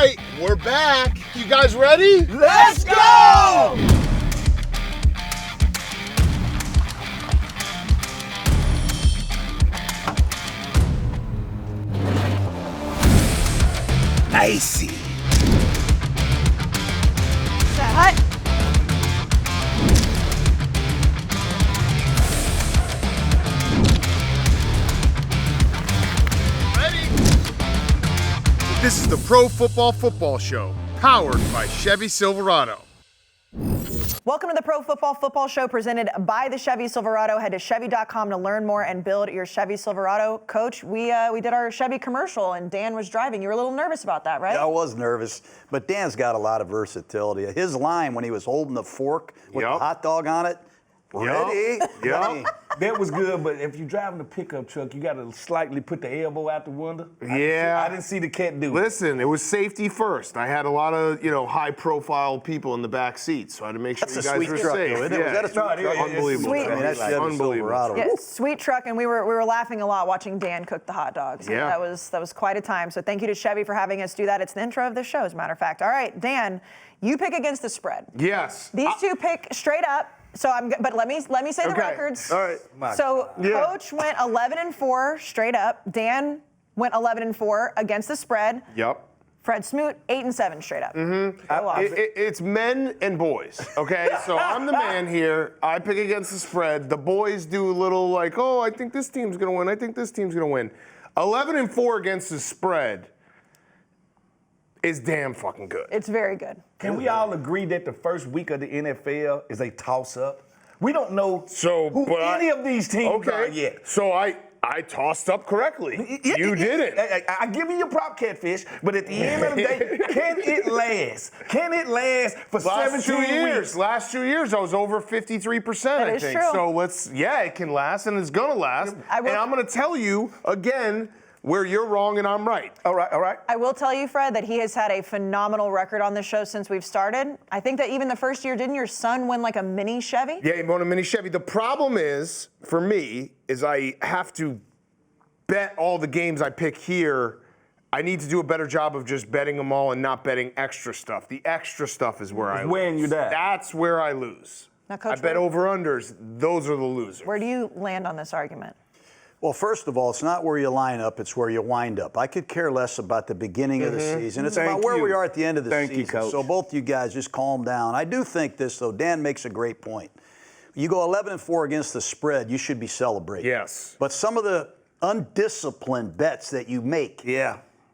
right, we're back. You guys ready? Let's go! Icy. Set. This is the Pro Football Show, powered by Chevy Silverado. Welcome to the Pro Football Show presented by the Chevy Silverado. Head to Chevy.com to learn more and build your Chevy Silverado. Coach, we did our Chevy commercial and Dan was driving. You were a little nervous about that, right? Yeah, I was nervous, but Dan's got a lot of versatility. His line when he was holding the fork with the hot dog on it, ready. Yeah, that was good, but if you're driving a pickup truck, you got to slightly put the elbow out the window. I didn't see the cat do it. Listen, it was safety first. I had a lot of, high-profile people in the back seat, so I had to make sure you guys were safe. Though, isn't it? Was that a sweet truck? Unbelievable. I mean, that's Chevy Silverado. Yeah, sweet truck, and we were laughing a lot watching Dan cook the hot dogs. Yeah. That was quite a time. So thank you to Chevy for having us do that. It's the intro of the show, as a matter of fact. All right, Dan, you pick against the spread. Yes. These two pick straight up. So but let me say the records. All right. So Coach went 11-4 straight up. Dan went 11-4 against the spread. Yep. Fred Smoot 8-7 straight up. Mm-hmm. It's men and boys. Okay. So I'm the man here. I pick against the spread. The boys do a little like, oh, I think this team's gonna win. I think this team's gonna win. 11-4 against the spread is damn fucking good. It's very good. Can we all agree that the first week of the NFL is a toss-up? We don't know who any of these teams are yet. So I tossed up correctly. You didn't. I give you your prop, Catfish, but at the end of the day, can it last? Can it last for 17 years? weeks? Last 2 years, I was over 53%, I think. True. So it can last, and it's gonna last. And I'm gonna tell you again where you're wrong and I'm right. All right. I will tell you, Fred, that he has had a phenomenal record on this show since we've started. I think that even the first year, didn't your son win like a mini Chevy? Yeah, he won a mini Chevy. The problem is, for me, is I have to bet all the games I pick here. I need to do a better job of just betting them all and not betting extra stuff. The extra stuff is where I lose. When you die. That's where I lose. Now, Coach, I bet over-unders. Those are the losers. Where do you land on this argument? Well, first of all, it's not where you line up, it's where you wind up. I could care less about the beginning of the season. It's about where we are at the end of the season. Thank you, Coach. So both you guys just calm down. I do think this, though. Dan makes a great point. You go 11-4 against the spread, you should be celebrating. Yes. But some of the undisciplined bets that you make,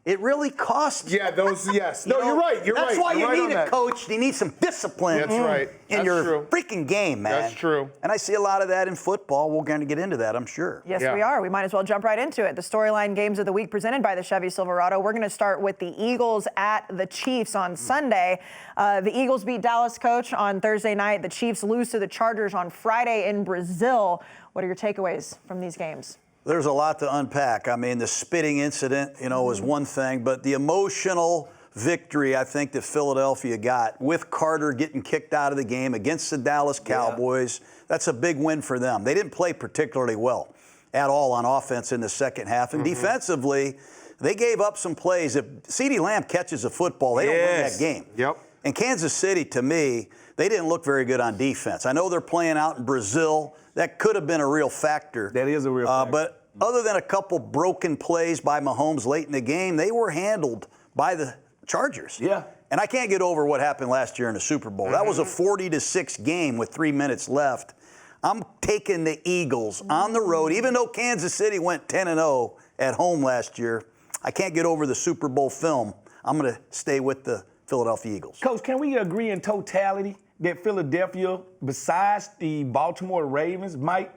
it really costs you. Yeah, those, yes. No, you're right. You're That's right. why You're you right need on a that. coach. You need some discipline That's right. in That's your true. freaking game, man. That's true. And I see a lot of that in football. We're going to get into that, I'm sure. Yes, Yeah. we are. We might as well jump right into it. The storyline games of the week presented by the Chevy Silverado. We're going to start with the Eagles at the Chiefs on Sunday. The Eagles beat Dallas, Coach, on Thursday night. The Chiefs lose to the Chargers on Friday in Brazil. What are your takeaways from these games? There's a lot to unpack. I mean, the spitting incident, was one thing, but the emotional victory I think that Philadelphia got with Carter getting kicked out of the game against the Dallas Cowboys, that's a big win for them. They didn't play particularly well at all on offense in the second half, and defensively, they gave up some plays. If CeeDee Lamb catches a football, they don't win that game. Yep. And Kansas City, to me, they didn't look very good on defense. I know they're playing out in Brazil. That could have been a real factor. That is a real factor. But other than a couple broken plays by Mahomes late in the game, they were handled by the Chargers. Yeah. And I can't get over what happened last year in the Super Bowl. That was a 40-6 game with 3 minutes left. I'm taking the Eagles on the road, even though Kansas City went 10-0 at home last year. I can't get over the Super Bowl film. I'm going to stay with the Philadelphia Eagles. Coach, can we agree in totality that Philadelphia, besides the Baltimore Ravens, might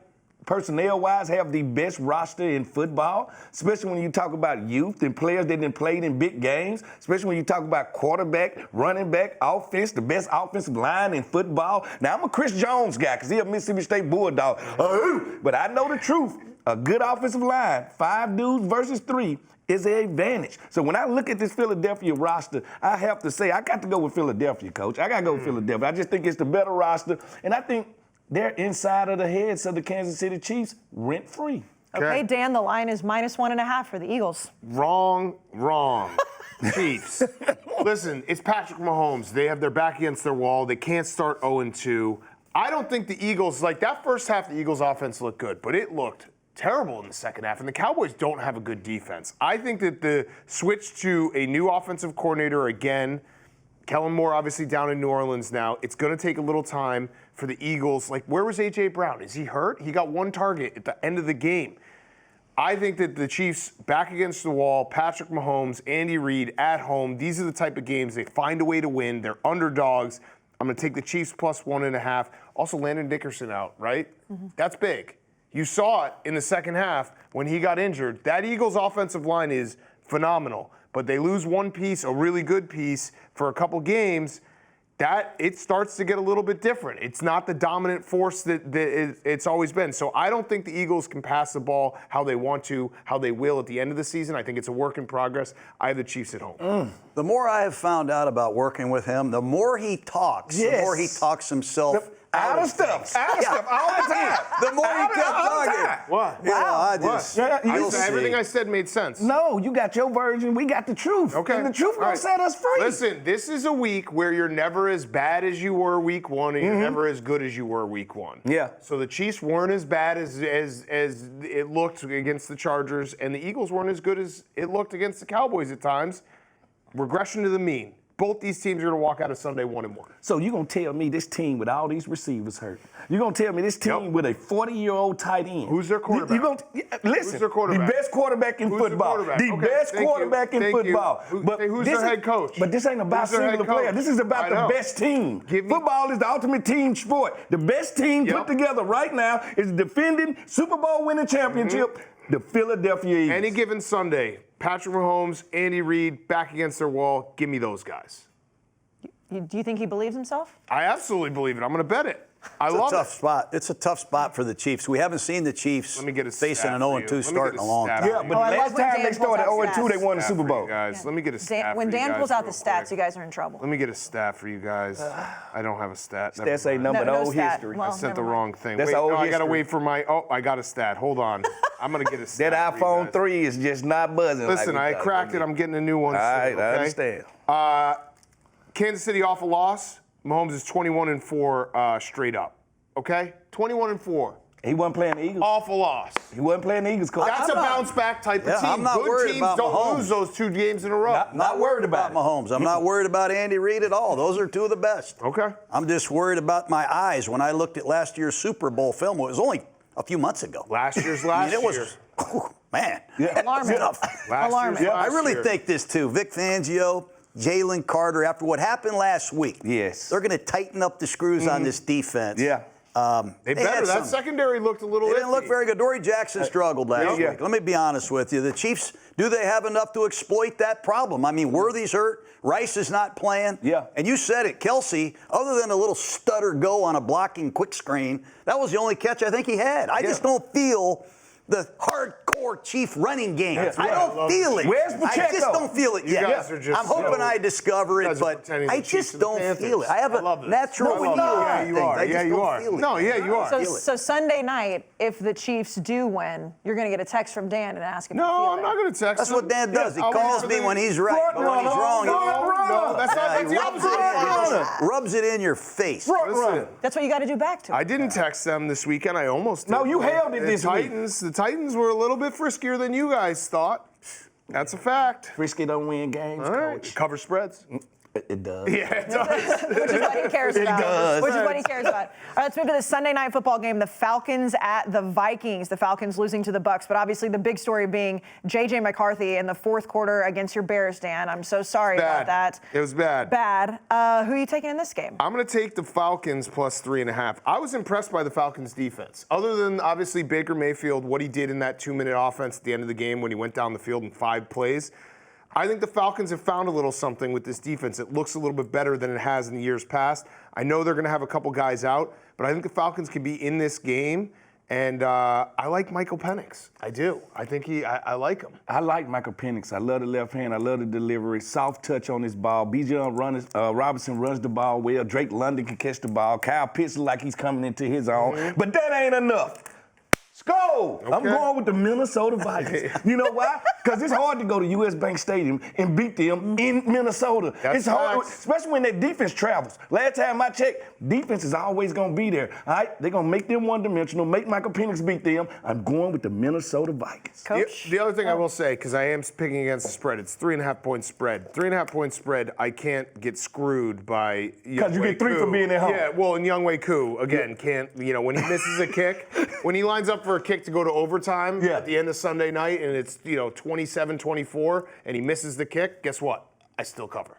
personnel-wise have the best roster in football, especially when you talk about youth and players that didn't play in big games, especially when you talk about quarterback, running back, offense, the best offensive line in football. Now, I'm a Chris Jones guy because he's a Mississippi State Bulldog. But I know the truth. A good offensive line, 5 dudes versus 3, is an advantage. So when I look at this Philadelphia roster, I have to say I got to go with Philadelphia, Coach. I got to go with Philadelphia. I just think it's the better roster, and I think they're inside of the heads of the Kansas City Chiefs rent-free. Okay, Dan, the line is -1.5 for the Eagles. Wrong. Chiefs. Listen, it's Patrick Mahomes. They have their back against their wall. They can't start 0-2. I don't think the Eagles, like that first half, the Eagles offense looked good, but it looked terrible in the second half, and the Cowboys don't have a good defense. I think that the switch to a new offensive coordinator again, Kellen Moore obviously down in New Orleans now, it's going to take a little time for the Eagles. Like, where was A.J. Brown? Is he hurt? He got one target at the end of the game. I think that the Chiefs back against the wall, Patrick Mahomes, Andy Reid at home, these are the type of games they find a way to win. They're underdogs. I'm going to take the Chiefs plus 1.5. Also, Landon Dickerson out, right? That's big. You saw it in the second half when he got injured. That Eagles offensive line is phenomenal, but they lose one piece, a really good piece, for a couple games. That it starts to get a little bit different. It's not the dominant force that it's always been. So I don't think the Eagles can pass the ball how they want to, how they will at the end of the season. I think it's a work in progress. I have the Chiefs at home. The more I have found out about working with him, the more he talks, the more he talks himself out of stuff. Out of stuff all the time. The more he kept talking. What? You know, I just, you'll see. Everything I said made sense. No, you got your version. We got the truth. Okay. And the truth All gonna right. set us free. Listen, this is a week where you're never as bad as you were week one, and you're never as good as you were week one. Yeah. So the Chiefs weren't as bad as it looked against the Chargers, and the Eagles weren't as good as it looked against the Cowboys at times. Regression to the mean. Both these teams are going to walk out of Sunday 1-1. So you're going to tell me this team with all these receivers hurt. You're going to tell me this team with a 40-year-old tight end. Who's their quarterback? You're gonna, listen, Who's their quarterback? the best quarterback in Who's the football. quarterback? The Okay, best thank you. quarterback in Thank you. football. Who's their head coach? But this ain't about Who's their singular head coach? player. This is about I the know. best team. Give me- Football is the ultimate team sport. The best team put together right now is defending Super Bowl winning championship, the Philadelphia Eagles. Any given Sunday, Patrick Mahomes, Andy Reid, back against their wall. Give me those guys. Do you think he believes himself? I absolutely believe it. I'm going to bet it. I love It's a tough it. spot. It's a tough spot for the Chiefs. We haven't seen the Chiefs Let me get a facing stat an for you. 0-2 Let me start get in a a long stat time. Yeah, but Oh, I the love last when time Dan they started pulls out 0-2, they won the Stat Super for Bowl. you guys. Let me get a stat When for you Dan guys pulls out real the stats, quick. you guys are in trouble. Let me get a stat for you guys. I don't have a stat. Never Stats ain't mind. nothing but No old stat. history. Well, I sent the never wrong mind. thing. That's Wait, old no, I gotta history. wait for my. Oh, I got a stat. Hold on. I'm gonna get a stat. That for you iPhone guys. 3 is just not buzzing. Listen, like we I thought cracked would it. be. I'm getting a new one. All right, soon, I okay? understand. Kansas City off a loss. Mahomes is 21-4 straight up. Okay, 21-4. He wasn't playing the Eagles. Off a loss. He wasn't playing the Eagles, coach. That's I'm a not- bounce back type of Yeah, team. I'm not Good worried teams about don't Mahomes. lose those 2 games in a row. Not worried about Mahomes. I'm not worried about Andy Reid at all. Those are 2 of the best. Okay. I'm just worried about my eyes when I looked at last year's Super Bowl film. It was only a few months ago. Last year's I last mean, it was, year. man. Alarming. Last Alarming. year's I last really year. think this too. Vic Fangio, Jalen Carter, after what happened last week, Yes. they're going to tighten up the screws on this defense. Yeah. They had better. That some- secondary looked a little. They didn't look iffy. very good. Dory Jackson struggled last Yeah. week. Let me be honest with you. The Chiefs, do they have enough to exploit that problem? I mean, Worthy's hurt. Rice is not playing. Yeah. And you said it, Kelsey, other than a little stutter go on a blocking quick screen, that was the only catch I think he had. I just don't feel the hardcore Chief running game. That's I right. I don't love feel the it. Where's I Pacheco? just don't feel it You yet. guys are just I'm hoping so- I discover you it, guys are but pretending I the Chiefs just are the don't Panthers. feel it. I have I love a this. natural No, we feeling. love it. I Yeah, you think. are. I just Yeah, you don't are. feel it. No, yeah, you are. So, feel it. so Sunday night, if the Chiefs do win, you're going to get a text from Dan and ask him. if you feel No, I'm it. not going to text That's him. what Dan does. He I'll wait calls for me the- when he's right, but when he's wrong, No, that's not. he That's the opposite. rubs it in your face. Listen, That's what you got to do back to. I didn't text them this weekend. I almost did. No, you held it The this week. The Titans were a little bit friskier than you guys thought. That's a fact. Frisky don't win games, All right. coach. Cover spreads. It does. Yeah, it does. Which is what he cares about. does. Which is what he cares about. All right, let's move to the Sunday night football game. The Falcons at the Vikings. The Falcons losing to the Bucks, but obviously the big story being J.J. McCarthy in the fourth quarter against your Bears, Dan. I'm so sorry about that. It was bad. Bad. Who are you taking in this game? I'm going to take the Falcons plus 3.5. I was impressed by the Falcons' defense. Other than obviously Baker Mayfield, what he did in that 2-minute offense at the end of the game when he went down the field in 5 plays. I think the Falcons have found a little something with this defense. It looks a little bit better than it has in the years past. I know they're going to have a couple guys out, but I think the Falcons can be in this game. And I like Michael Penix. I do. I think I like him. I like Michael Penix. I love the left hand. I love the delivery. Soft touch on his ball. Bijan Robinson runs the ball well. Drake London can catch the ball. Kyle Pitts like he's coming into his own. But that ain't enough. Go! I'm going with the Minnesota Vikings. You know why? Because it's hard to go to US Bank Stadium and beat them in Minnesota. It's hard, especially when their defense travels. Last time I checked, defense is always going to be there. All right? They're going to make them one-dimensional, make Michael Penix beat them. I'm going with the Minnesota Vikings. Coach? The other thing I will say, because I am picking against the spread, it's 3.5-point spread. 3.5-point spread, I can't get screwed by Because you get 3 for being at home. Yeah, well, and Younghoe Koo, again, can't, when he misses a kick, when he lines up for a kick to go to overtime at the end of Sunday night and it's, 27-24 and he misses the kick, guess what? I still cover.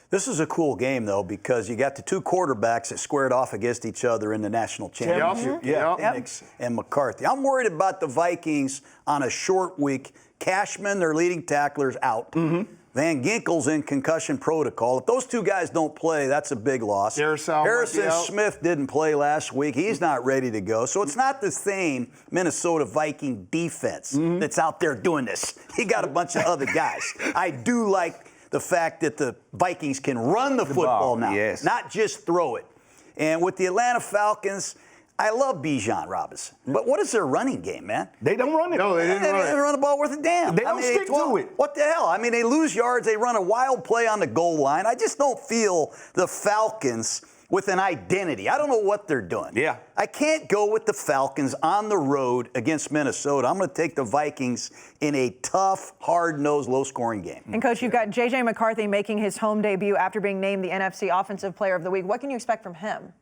This is a cool game, though, because you got the two quarterbacks that squared off against each other in the national championship. Penix and McCarthy. I'm worried about the Vikings on a short week. Cashman, their leading tackler's out. Van Ginkel's in concussion protocol. If those two guys don't play, that's a big loss. Harrison Smith didn't play last week. He's not ready to go. So it's not the same Minnesota Viking defense that's out there doing this. He got a bunch of other guys. I do like the fact that the Vikings can run the football now, not just throw it. And with the Atlanta Falcons, I love Bijan Robinson, but what is their running game, man? They don't run it. No, they didn't run the ball worth a damn. They don't stick to it. What the hell? I mean, they lose yards. They run a wild play on the goal line. I just don't feel the Falcons with an identity. I don't know what they're doing. Yeah. I can't go with the Falcons on the road against Minnesota. I'm going to take the Vikings in a tough, hard-nosed, low-scoring game. And, Coach, you've got J.J. McCarthy making his home debut after being named the NFC Offensive Player of the Week. What can you expect from him?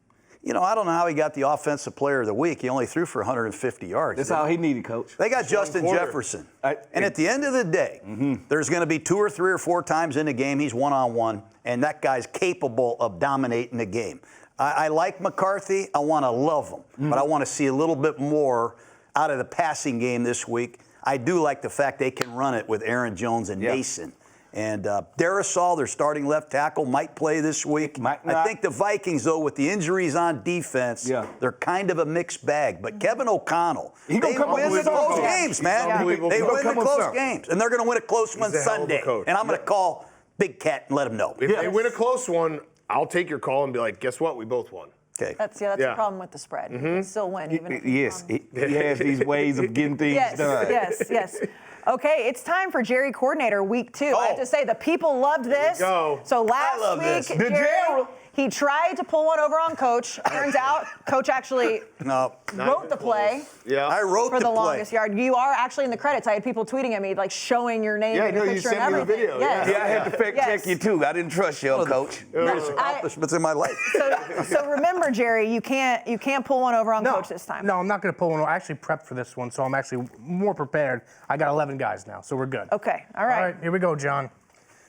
I don't know how he got the Offensive Player of the Week. He only threw for 150 yards. That's all he needed, Coach. They got Justin Jefferson. And at the end of the day, there's going to be 2 or 3 or 4 times in the game he's one-on-one, and that guy's capable of dominating the game. I like McCarthy. I want to love him. But I want to see a little bit more out of the passing game this week. I do like the fact they can run it with Aaron Jones and Mason. And Darrisaw, their starting left tackle, might play this week. I think the Vikings, though, with the injuries on defense, they're kind of a mixed bag. But Kevin O'Connell, they win the close games, man. They win the close games. And they're going to win a close one Sunday. And I'm going to call Big Cat and let him know. If they win a close one, I'll take your call and be like, guess what? We both won. Okay. That's the problem with the spread. You can still win. Even if he has these ways of getting things done. Yes. Okay, it's time for Jerry Coordinator Week 2. I have to say, the people loved this. So last week, Jerry, he tried to pull one over on Coach. Turns out, Coach actually wrote the play. Yeah, I wrote for the longest yard. You are actually in the credits. I had people tweeting at me, like showing your name and your picture and everything. You sent me the video. I had to fact check you too. I didn't trust you, Coach. Greatest accomplishments in my life. So remember, Jerry, you can't pull one over on Coach this time. No, I'm not going to pull one over. I actually prepped for this one, so I'm actually more prepared. I got 11 guys now, so we're good. Okay, all right. All right, here we go, John.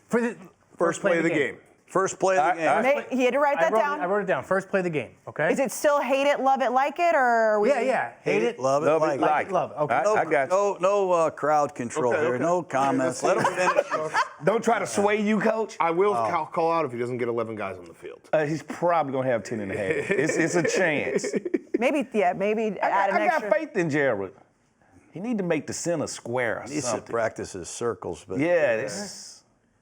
For the first play of the game. First play of the game. He had to write that down. I wrote it down. First play of the game, okay? Is it still hate it, love it, like it, or are we? Yeah. Hate it, love it, like it. Love it. Okay. I got you. No crowd control here. No comments. Let him finish. Don't try to sway you, Coach. I will call out if he doesn't get 11 guys on the field. He's probably going to have 10 and a half. It's a chance. Maybe add an I extra. got faith in Jared. He need to make the center square or He needs to something. practice his circles. But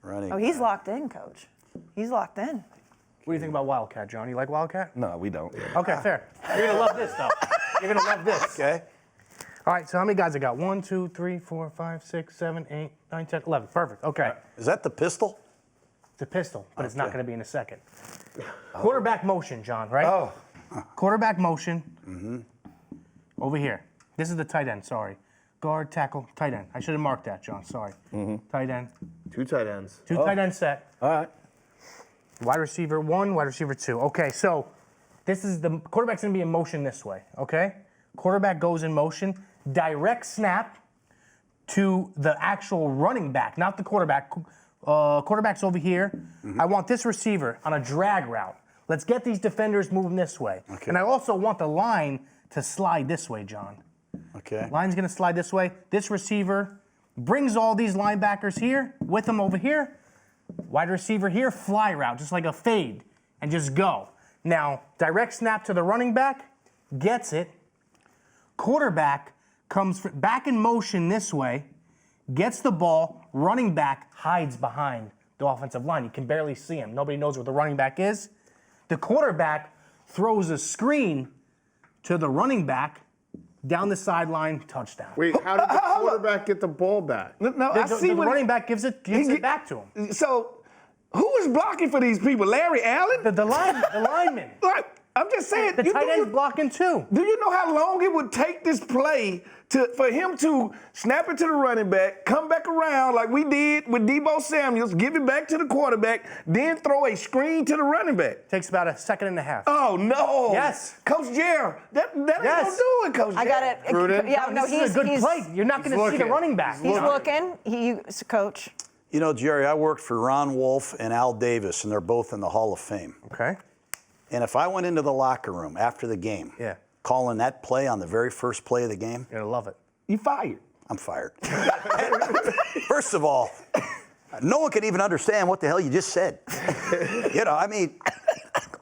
running. Oh, he's locked in, Coach. He's locked in. What do you think about Wildcat, John? You like Wildcat? No, we don't. Okay, fair. You're going to love this, though. You're going to love this. Okay. All right, so how many guys I got? 1, 2, 3, 4, 5, 6, 7, 8, 9, 10, 11. Perfect. Okay. Is that the pistol? It's a pistol, but it's not going to be in a second. Quarterback motion, John, right? Oh. Quarterback motion. Over here. This is the tight end, sorry. Guard, tackle, tight end. I should have marked that, John, sorry. Tight end. 2 tight ends. 2 tight end set. All right. Wide receiver 1, wide receiver 2. Okay, so this is the quarterback's going to be in motion this way, okay? Quarterback goes in motion, direct snap to the actual running back, not the quarterback. Quarterback's over here. I want this receiver on a drag route. Let's get these defenders moving this way. Okay. And I also want the line to slide this way, John. Okay. Line's going to slide this way. This receiver brings all these linebackers here, with them over here. Wide receiver here, fly route, just like a fade, and just go. Now, direct snap to the running back, gets it. Quarterback comes back in motion this way, gets the ball, running back hides behind the offensive line. You can barely see him. Nobody knows where the running back is. The quarterback throws a screen to the running back, down the sideline, touchdown. Wait, how did the quarterback get the ball back? No, I see The what running back gives it back to him. So, who is blocking for these people? Larry Allen? The lineman. Like, I'm just saying. The tight end's blocking too. Do you know how long it would take this play for him to snap it to the running back, come back around like we did with Deebo Samuels, give it back to the quarterback, then throw a screen to the running back? Takes about a second and a half. Oh no! Yes. Coach Jerry, that ain't Yes. gonna do it, Coach. I got it. Gruden? Yeah, no, This is a good play. You're not going to see the looking. running back. He's looking. Coach. You know, Jerry, I worked for Ron Wolf and Al Davis, and they're both in the Hall of Fame. Okay. And if I went into the locker room after the game, Yeah. calling that play on the very first play of the game, You're going to love it. You fired. I'm fired. First of all, no one can even understand what the hell you just said. You know, I mean,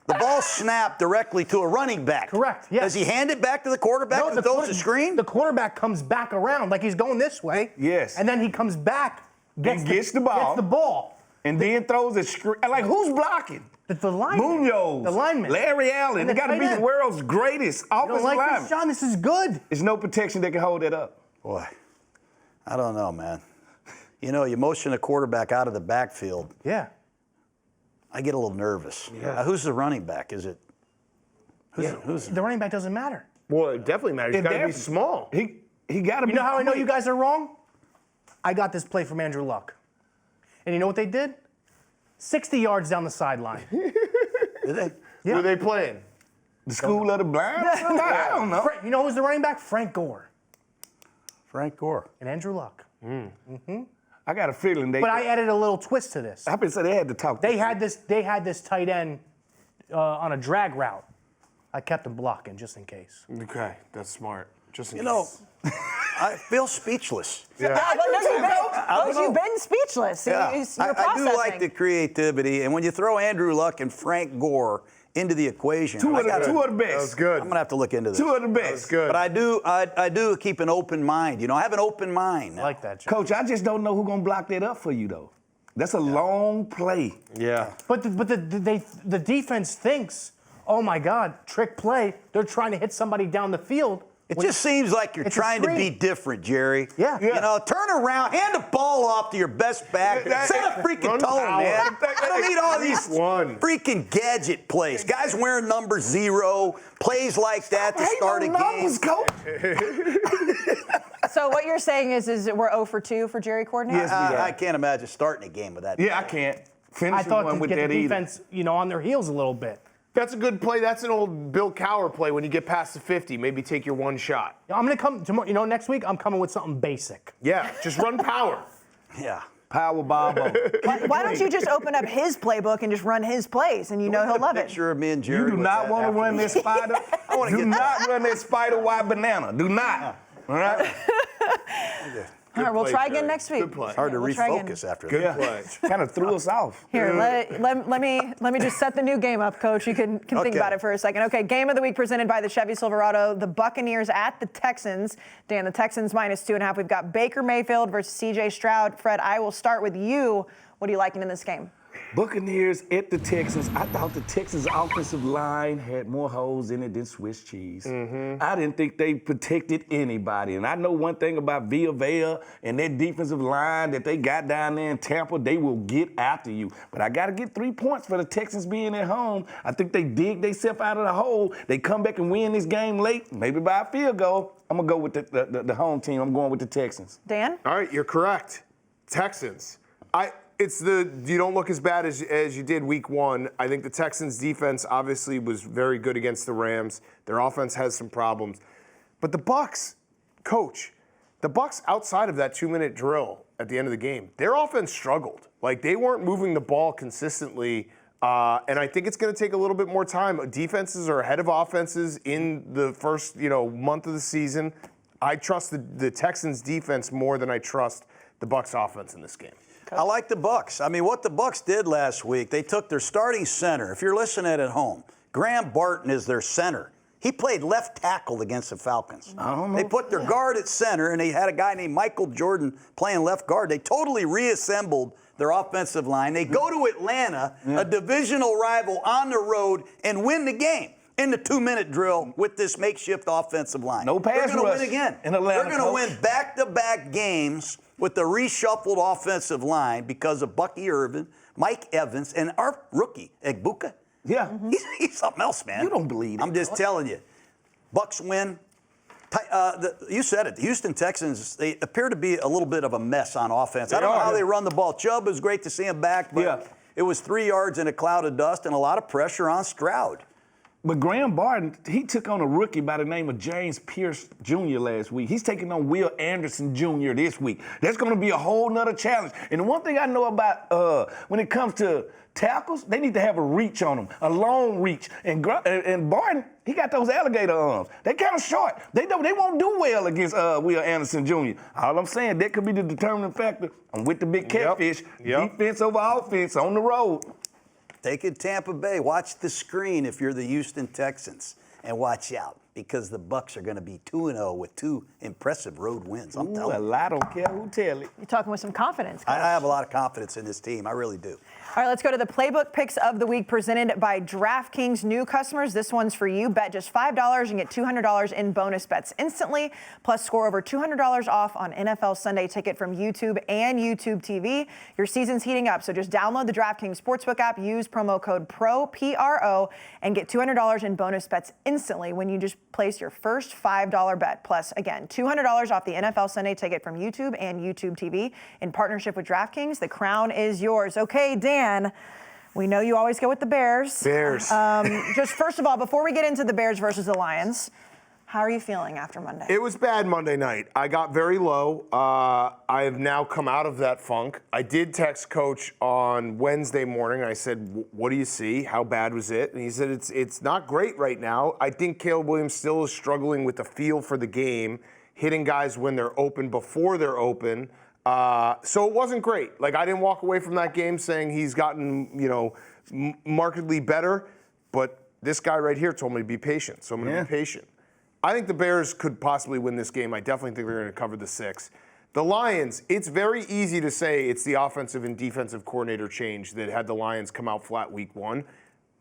the ball snapped directly to a running back. Correct, yes. Does he hand it back to the quarterback and throws the screen? The quarterback comes back around like he's going this way. Yes. And then he comes back, Gets the ball. Gets the ball. And then throws a screen. Like, who's blocking? The lineman. Munoz. The lineman. Larry Allen. And They the got to tight be the end. world's greatest You don't offensive like lineman. this, John? This is good. There's no protection that can hold that up. Boy, I don't know, man. You know, you motion a quarterback out of the backfield, Yeah. I get a little nervous. Yeah. Who's the running back? Is it? Who's The running back doesn't matter. Well, it definitely matters. He's got to be small. He got to be. You know how I know quick. you guys are wrong? I got this play from Andrew Luck. And you know what they did? 60 yards down the sideline. Did they? Who are they playing? The school of the blind? I don't know. You know who's the running back? Frank Gore Frank Gore. and Andrew Luck. I got a feeling they. But I added a little twist to this. I been say they had to talk. They had this tight end on a drag route. I kept him blocking just in case. Okay, that's smart. Just in You know, case. I feel speechless. You've been speechless. Yeah. You're I do processing. like the creativity, and when you throw Andrew Luck and Frank Gore into the equation, two of the That was best. good. I'm gonna have to look into this. Two of the best. That was good. But I do keep an open mind. You know, I have an open mind. I like that, John. Coach, I just don't know who's gonna block that up for you though. That's a long play. Yeah. But the defense thinks, oh my God, trick play. They're trying to hit somebody down the field. It just seems like you're It's a trying to be screen. different, Jerry. Yeah. You know, turn around, hand the ball off to your best back. Set a freaking Run tone, power. man. I don't need all these One. freaking gadget plays. Guys wearing number 0, plays like that to Ain't start a no game. numbers, Coach. So what you're saying is we're 0 for 2 for Jerry Corden? Yes. I can't imagine starting a game with that. Yeah, I can't finish I thought one to with get that the either. defense, on their heels a little bit. That's a good play. That's an old Bill Cowher play when you get past the 50. Maybe take your one shot. I'm going to come tomorrow, next week, I'm coming with something basic. Yeah, just run power. Yeah. Power Bobo. Why don't you just open up his playbook and just run his plays, and he'll love it. Picture of me and Jerry. You do with not that want to after run the that game. spider. wanna Do get not run that spider wide banana. Do not. All right. All right, we'll play, try again Jerry. next week. Good play. Hard to We'll try again. refocus after Good that. play. Kind of threw us off. Here, let me just set the new game up, Coach. You can think Okay. about it for a second. Okay, game of the week presented by the Chevy Silverado. The Buccaneers at the Texans. Dan, the Texans -2.5. We've got Baker Mayfield versus C.J. Stroud. Fred, I will start with you. What are you liking in this game? Buccaneers at the Texans. I thought the Texans' offensive line had more holes in it than Swiss cheese. I didn't think they protected anybody. And I know one thing about Villa and that defensive line that they got down there in Tampa, they will get after you. But I got to get 3 points for the Texans being at home. I think they dig themselves out of the hole. They come back and win this game late, maybe by a field goal. I'm going to go with the home team. I'm going with the Texans. Dan? All right, you're correct. Texans. You don't look as bad as you did week 1. I think the Texans defense obviously was very good against the Rams. Their offense has some problems. But the Bucs, Coach, the Bucs outside of that 2-minute drill at the end of the game, their offense struggled. Like they weren't moving the ball consistently. And I think it's going to take a little bit more time. Defenses are ahead of offenses in the first, month of the season. I trust the Texans defense more than I trust the Bucs offense in this game. I like the Bucs. I mean, what the Bucs did last week, they took their starting center. If you're listening at home, Graham Barton is their center. He played left tackle against the Falcons. They put their guard at center, and they had a guy named Michael Jordan playing left guard. They totally reassembled their offensive line. They go to Atlanta, a divisional rival, on the road, and win the game. in the 2-minute drill with this makeshift offensive line. No pass They're going rush to win again. in Atlanta, They're going to Coach. win back-to-back games with the reshuffled offensive line because of Bucky Irvin, Mike Evans, and our rookie, Egbuka. Yeah. He's something else, man. You don't believe it. I'm just telling you. Bucks win. You said it. The Houston Texans, they appear to be a little bit of a mess on offense. I don't know how they run the ball. Chubb, it was great to see him back, but it was 3 yards in a cloud of dust and a lot of pressure on Stroud. But Graham Barton, he took on a rookie by the name of James Pierce Jr. last week. He's taking on Will Anderson Jr. this week. That's going to be a whole nother challenge. And the one thing I know about when it comes to tackles, they need to have a reach on them, a long reach. And Barton, he got those alligator arms. They kind of short. They won't do well against Will Anderson Jr. All I'm saying, that could be the determining factor. I'm with the big catfish. Defense over offense on the road. Take it Tampa Bay. Watch the screen if you're the Houston Texans. And watch out, because the Bucks are going to be 2-0 with 2 impressive road wins. I'm telling you. I don't care who tell it. You're talking with some confidence, Coach. I have a lot of confidence in this team. I really do. All right, let's go to the playbook picks of the week presented by DraftKings. New customers, this one's for you. Bet just $5 and get $200 in bonus bets instantly, plus score over $200 off on NFL Sunday Ticket from YouTube and YouTube TV. Your season's heating up, so just download the DraftKings Sportsbook app, use promo code PRO, P-R-O, and get $200 in bonus bets instantly when you just place your first $5 bet. Plus, again, $200 off the NFL Sunday Ticket from YouTube and YouTube TV in partnership with DraftKings. The crown is yours. Okay, Dan, we know you always go with the Bears. Bears. Just first of all, before we get into the Bears versus the Lions, how are you feeling after Monday? It was bad Monday night. I got very low. I have now come out of that funk. I did text Coach on Wednesday morning. I said, what do you see? How bad was it? And he said, it's not great right now. I think Caleb Williams still is struggling with the feel for the game, hitting guys when they're open before they're open. So it wasn't great. Like, I didn't walk away from that game saying he's gotten, markedly better. But this guy right here told me to be patient. So I'm going to be patient. I think the Bears could possibly win this game. I definitely think they're going to cover the 6. The Lions, it's very easy to say it's the offensive and defensive coordinator change that had the Lions come out flat week 1.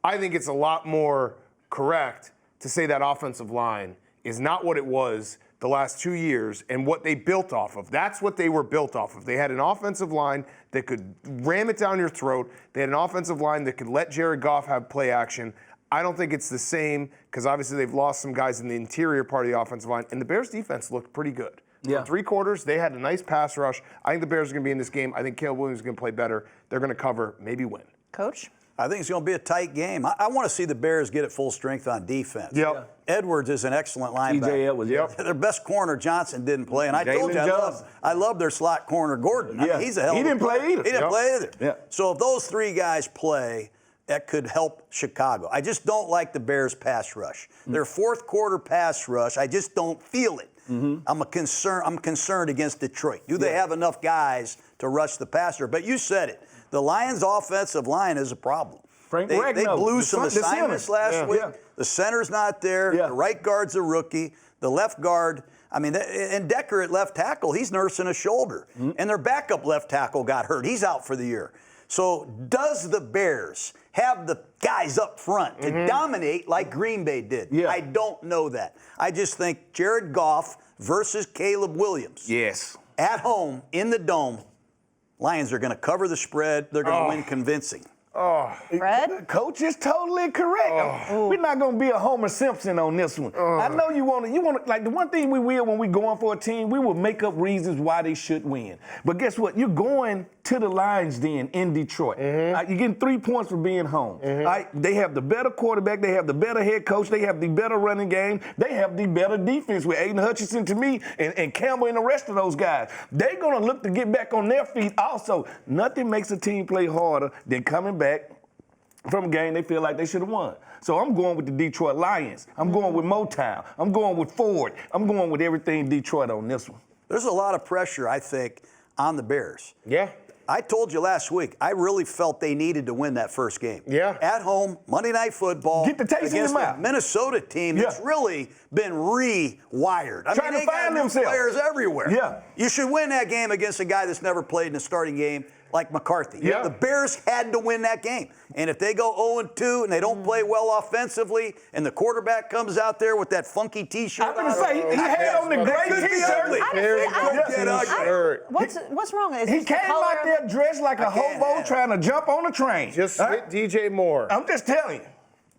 I think it's a lot more correct to say that offensive line is not what it was the last 2 years and what they built off of. That's what they were built off of. They had an offensive line that could ram it down your throat. They had an offensive line that could let Jared Goff have play action. I don't think it's the same because obviously they've lost some guys in the interior part of the offensive line, and the Bears' defense looked pretty good. For 3 quarters, they had a nice pass rush. I think the Bears are going to be in this game. I think Caleb Williams is going to play better. They're going to cover, maybe win. Coach? I think it's going to be a tight game. I want to see the Bears get at full strength on defense. Edwards is an excellent linebacker. T.J. Edwards, Their best corner, Johnson, didn't play. And I told you, I love their slot corner, Gordon. I mean, he's a hell of a He didn't play either. He didn't play either. So if those 3 guys play, that could help Chicago. I just don't like the Bears' pass rush. Their 4th quarter pass rush, I just don't feel it. I'm concerned against Detroit. Do they have enough guys to rush the passer? But you said it. The Lions' offensive line is a problem. They blew some assignments last week. The center's not there. The right guard's a rookie. The left guard, and Decker at left tackle, he's nursing a shoulder. And their backup left tackle got hurt. He's out for the year. So does the Bears have the guys up front to dominate like Green Bay did? I don't know that. I just think Jared Goff versus Caleb Williams. At home, in the Dome, Lions are going to cover the spread. They're going to win convincing. Fred? Coach is totally correct. We're not going to be a Homer Simpson on this one. I know you want to, like the one thing we will when we're going for a team, we will make up reasons why they should win. But guess what? You're going to the Lions Den in Detroit. You're getting 3 points for being home. They have the better quarterback. They have the better head coach. They have the better running game. They have the better defense with Aiden Hutchinson to me and Campbell and the rest of those guys. They're going to look to get back on their feet also. Nothing makes a team play harder than coming back from a game they feel like they should have won. So I'm going with the Detroit Lions. I'm going with Motown. I'm going with Ford. I'm going with everything Detroit on this one. There's a lot of pressure, I think, on the Bears. I told you last week, I really felt they needed to win that first game. At home, Monday Night Football. Get the taste in your mouth. A Minnesota team that's really been rewired. I Trying mean, to find themselves. Players everywhere. You should win that game against a guy that's never played in a starting game. like McCarthy. Yeah. The Bears had to win that game. And if they go 0-2 and they don't play well offensively and the quarterback comes out there with that funky T-shirt I'm going to say, he had on the gray T-shirt. Bears I don't get ugly. What's wrong? Is He this the came color out of there dressed like a hobo trying to jump on a train. Just Huh? hit DJ Moore. I'm just telling you.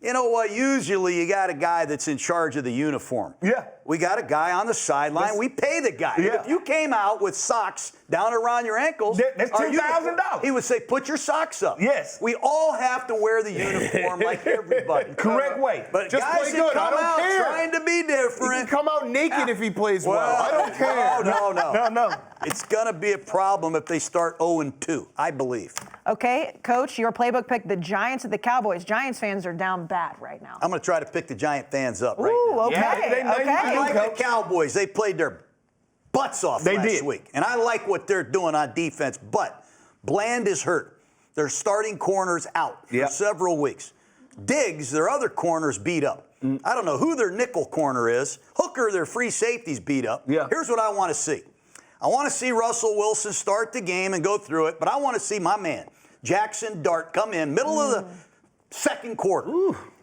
You know what? Usually you got a guy that's in charge of the uniform. Yeah. We got a guy on the sideline. We pay the guy. Yeah. If you came out with socks down around your ankles, That's $10,000. he would say, put your socks up. Yes. We all have to wear the uniform like everybody. Correct way. But Just guys play that good. come I don't out care. trying to be He different. can come out naked if he plays well. I don't care. No. It's going to be a problem if they start 0-2, I believe. Okay, Coach, your playbook pick the Giants at the Cowboys. Giants fans are down bad right now. I'm going to try to pick the Giant fans up right Ooh, now. okay, Yeah, I okay. like the Cowboys. They played their butts off They last did. week. And I like what they're doing on defense. But Bland is hurt. Their starting corner's out for several weeks. Diggs, their other corner's beat up. I don't know who their nickel corner is. Hooker, their free safety's beat up. Yeah. Here's what I want to see. I want to see Russell Wilson start the game and go through it, but I want to see my man, Jackson Dart, come in middle of the second quarter.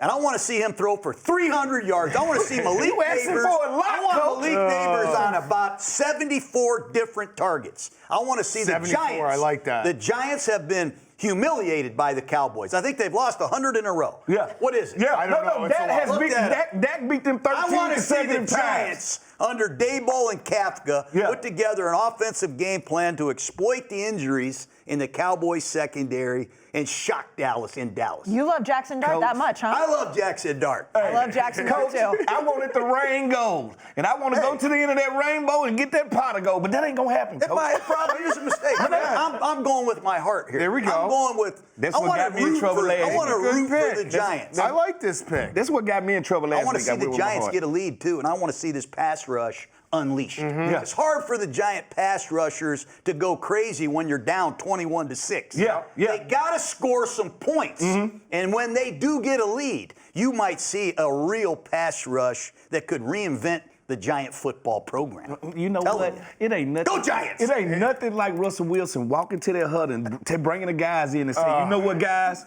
And I want to see him throw for 300 yards. I want to see Malik You asking Neighbors. for a lot, I want Coach. Malik Neighbors on about 74 different targets. I want to see the 74, Giants. I like that. The Giants have been humiliated by the Cowboys. I think they've lost 100 in a row. Yeah. What is it? Yeah, I don't know. It's a lot. Dak has Look beat at it. Dak beat them 13 I want to see the consecutive times. Giants under Daboll and Kafka put together an offensive game plan to exploit the injuries in the Cowboys secondary and shock Dallas in Dallas. You love Jackson Dart that much, huh? I love Jackson Dart. I love Jackson Dart too. I want it to rain gold. And I want to go to the end of that rainbow and get that pot of gold. But that ain't going to happen, That Coach. might probably is a mistake. I'm going with my heart here. There we go. I'm going with. That's I what wanna got me in root trouble for- last I want to week. root Good for the pick. Giants. I like this pick. That's what got me in trouble last I want to week. see went the with my Giants heart. get a lead too, and I want to see this pass rush unleashed. Yeah. It's hard for the Giant pass rushers to go crazy when you're down 21-6. Yeah. They got to score some points, and when they do get a lead, you might see a real pass rush that could reinvent the Giant football program. You know Tell what? them. It ain't nothing. Go Giants! It ain't nothing like Russell Wilson walking to that hut and bringing the guys in and saying, you know what, guys?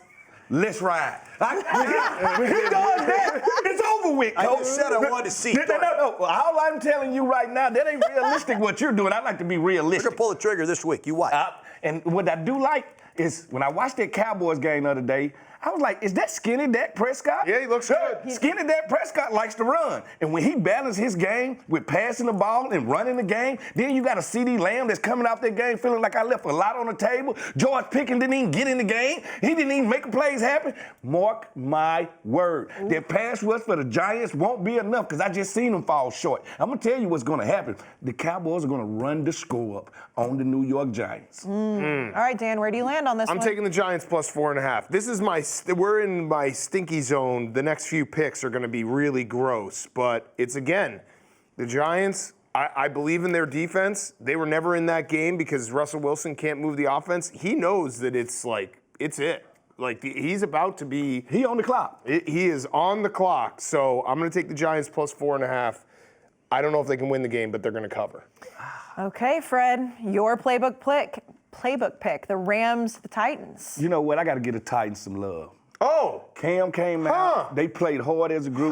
Let's ride. When he does that, it's over with. I Coach. just said I wanted to see. No. All I'm telling you right now, that ain't realistic what you're doing. I like to be We're realistic. gonna pull the trigger this week. You watch. And what I do like is when I watched that Cowboys game the other day, I was like, is that skinny Dak Prescott? Yeah, he looks good. Skinny Dak Prescott likes to run. And when he balances his game with passing the ball and running the game, then you got a CD Lamb that's coming out that game feeling like I left a lot on the table. George Pickens didn't even get in the game. He didn't even make the plays happen. Mark my word. Their pass rush for the Giants won't be enough because I just seen them fall short. I'm going to tell you what's going to happen. The Cowboys are going to run the score up on the New York Giants. All right, Dan, where do you land on this I'm one? taking the Giants plus 4.5. This is we're in my stinky zone. The next few picks are going to be really gross, but it's again, the Giants, I believe in their defense. They were never in that game because Russell Wilson can't move the offense. He knows that it's it. Like he's about to be. He on the clock. He is on the clock. So I'm going to take the Giants plus 4.5. I don't know if they can win the game, but they're going to cover. Okay, Fred, your playbook pick, the Rams, the Titans. You know what? I got to give the Titans some love. Oh, Cam came out. They played hard as a group.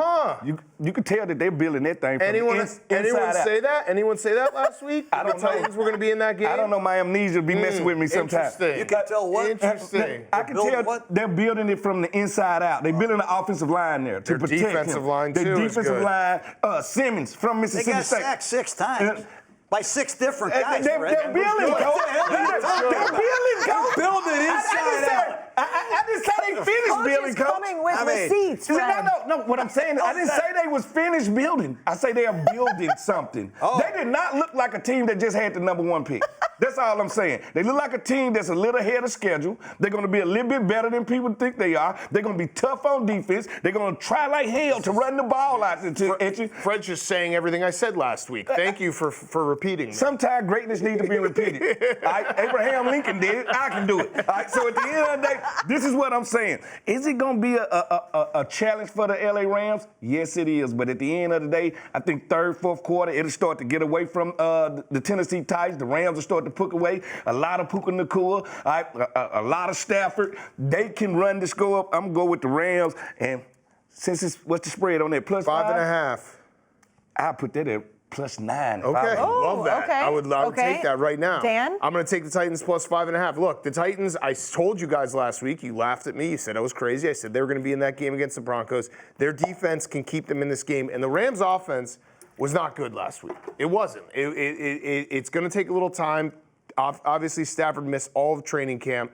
You could tell that they're building that thing from anyone inside out. say that? Anyone say that last week? I don't the Titans were going to be in that game. I don't know. My amnesia be messing with me sometimes. Interesting. You can tell what? Interesting. I can building tell what? they're building it from the inside out. They're building the offensive line there to Their protect defensive him. line, Their too, is defensive good. line, Simmons from They Mississippi got State. sacked 6 times by 6 different guys. They're Fred. building, What Coach. the hell are you talking They're about? building, Coach. Build it inside out. I didn't say they finished Coach building, is Coach. coming with I mean, receipts, Fred. No. What I'm saying, I didn't say they was finished building. I say they are building something. They did not look like a team that just had the number 1 pick. That's all I'm saying. They look like a team that's a little ahead of schedule. They're going to be a little bit better than people think they are. They're going to be tough on defense. They're going to try like hell to run the ball out at you. Fred's just saying everything I said last week. Thank you for repeating that. Sometimes greatness needs to be repeated. All right? Abraham Lincoln did it. I can do it. All right? So at the end of the day, this is what I'm saying. Is it going to be a challenge for the LA Rams? Yes, it is. But at the end of the day, I think third, fourth quarter, it'll start to get away from the Tennessee Titans. The Rams will start to the puck away. A lot of Puka Nakua, a lot of Stafford. They can run the score up. I'm going to go with the Rams. And since it's, what's the spread on that? Plus 5.5. I'll put that at +9. Okay, love that. okay. I would take that right now. Dan? I'm going to take the Titans plus 5.5. Look, the Titans, I told you guys last week, you laughed at me, you said I was crazy. I said they were going to be in that game against the Broncos. Their defense can keep them in this game. And the Rams' offense was not good last week. It wasn't. It's going to take a little time. Obviously, Stafford missed all of training camp.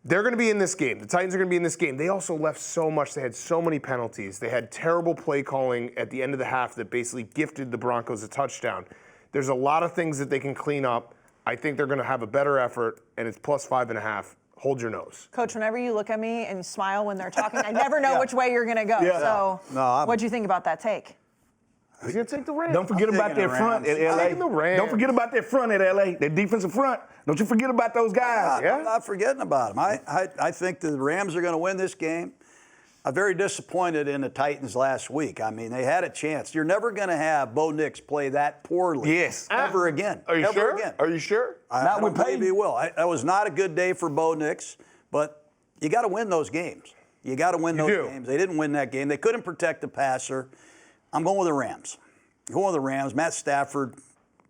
They're going to be in this game. The Titans are going to be in this game. They also left so much. They had so many penalties. They had terrible play calling at the end of the half that basically gifted the Broncos a touchdown. There's a lot of things that they can clean up. I think they're going to have a better effort, and it's plus 5.5. Hold your nose. Coach, whenever you look at me and smile when they're talking, I never know which way you're going to go. Yeah. So No, what'd you think about that take? He's going to take the Rams. Don't forget about taking that the front Rams. at LA. taking the Rams. Don't forget about that front at LA, that defensive front. Don't you forget about those guys. Yeah. I'm not forgetting about them. I think the Rams are going to win this game. I'm very disappointed in the Titans last week. I mean, they had a chance. You're never going to have Bo Nix play that poorly. Yes. Ever again. Are you Ever sure? again. Are you sure? I Not don't with believe Peyton. he will. That was not a good day for Bo Nix, but you got to win those games. You got to win those do. games. They didn't win that game. They couldn't protect the passer. I'm going with the Rams. Going with the Rams. Matt Stafford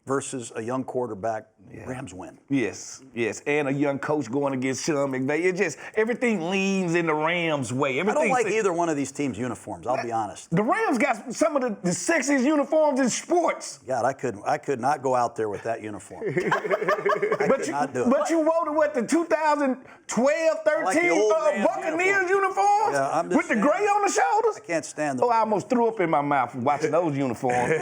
versus a young quarterback. Rams win. Yes, and a young coach going against Sean McVay. It just, everything leans in the Rams' way. I don't Everything like either one of these teams' uniforms, I'll be honest. The Rams got some of the sexiest uniforms in sports. God, I could not go out there with that uniform. I could not do it. But you voted what, the 2012, 13 like the old Rams Buccaneers uniforms? Yeah, I'm just with the saying. gray on the shoulders? I can't stand them. Oh, I almost threw up in my mouth watching those uniforms.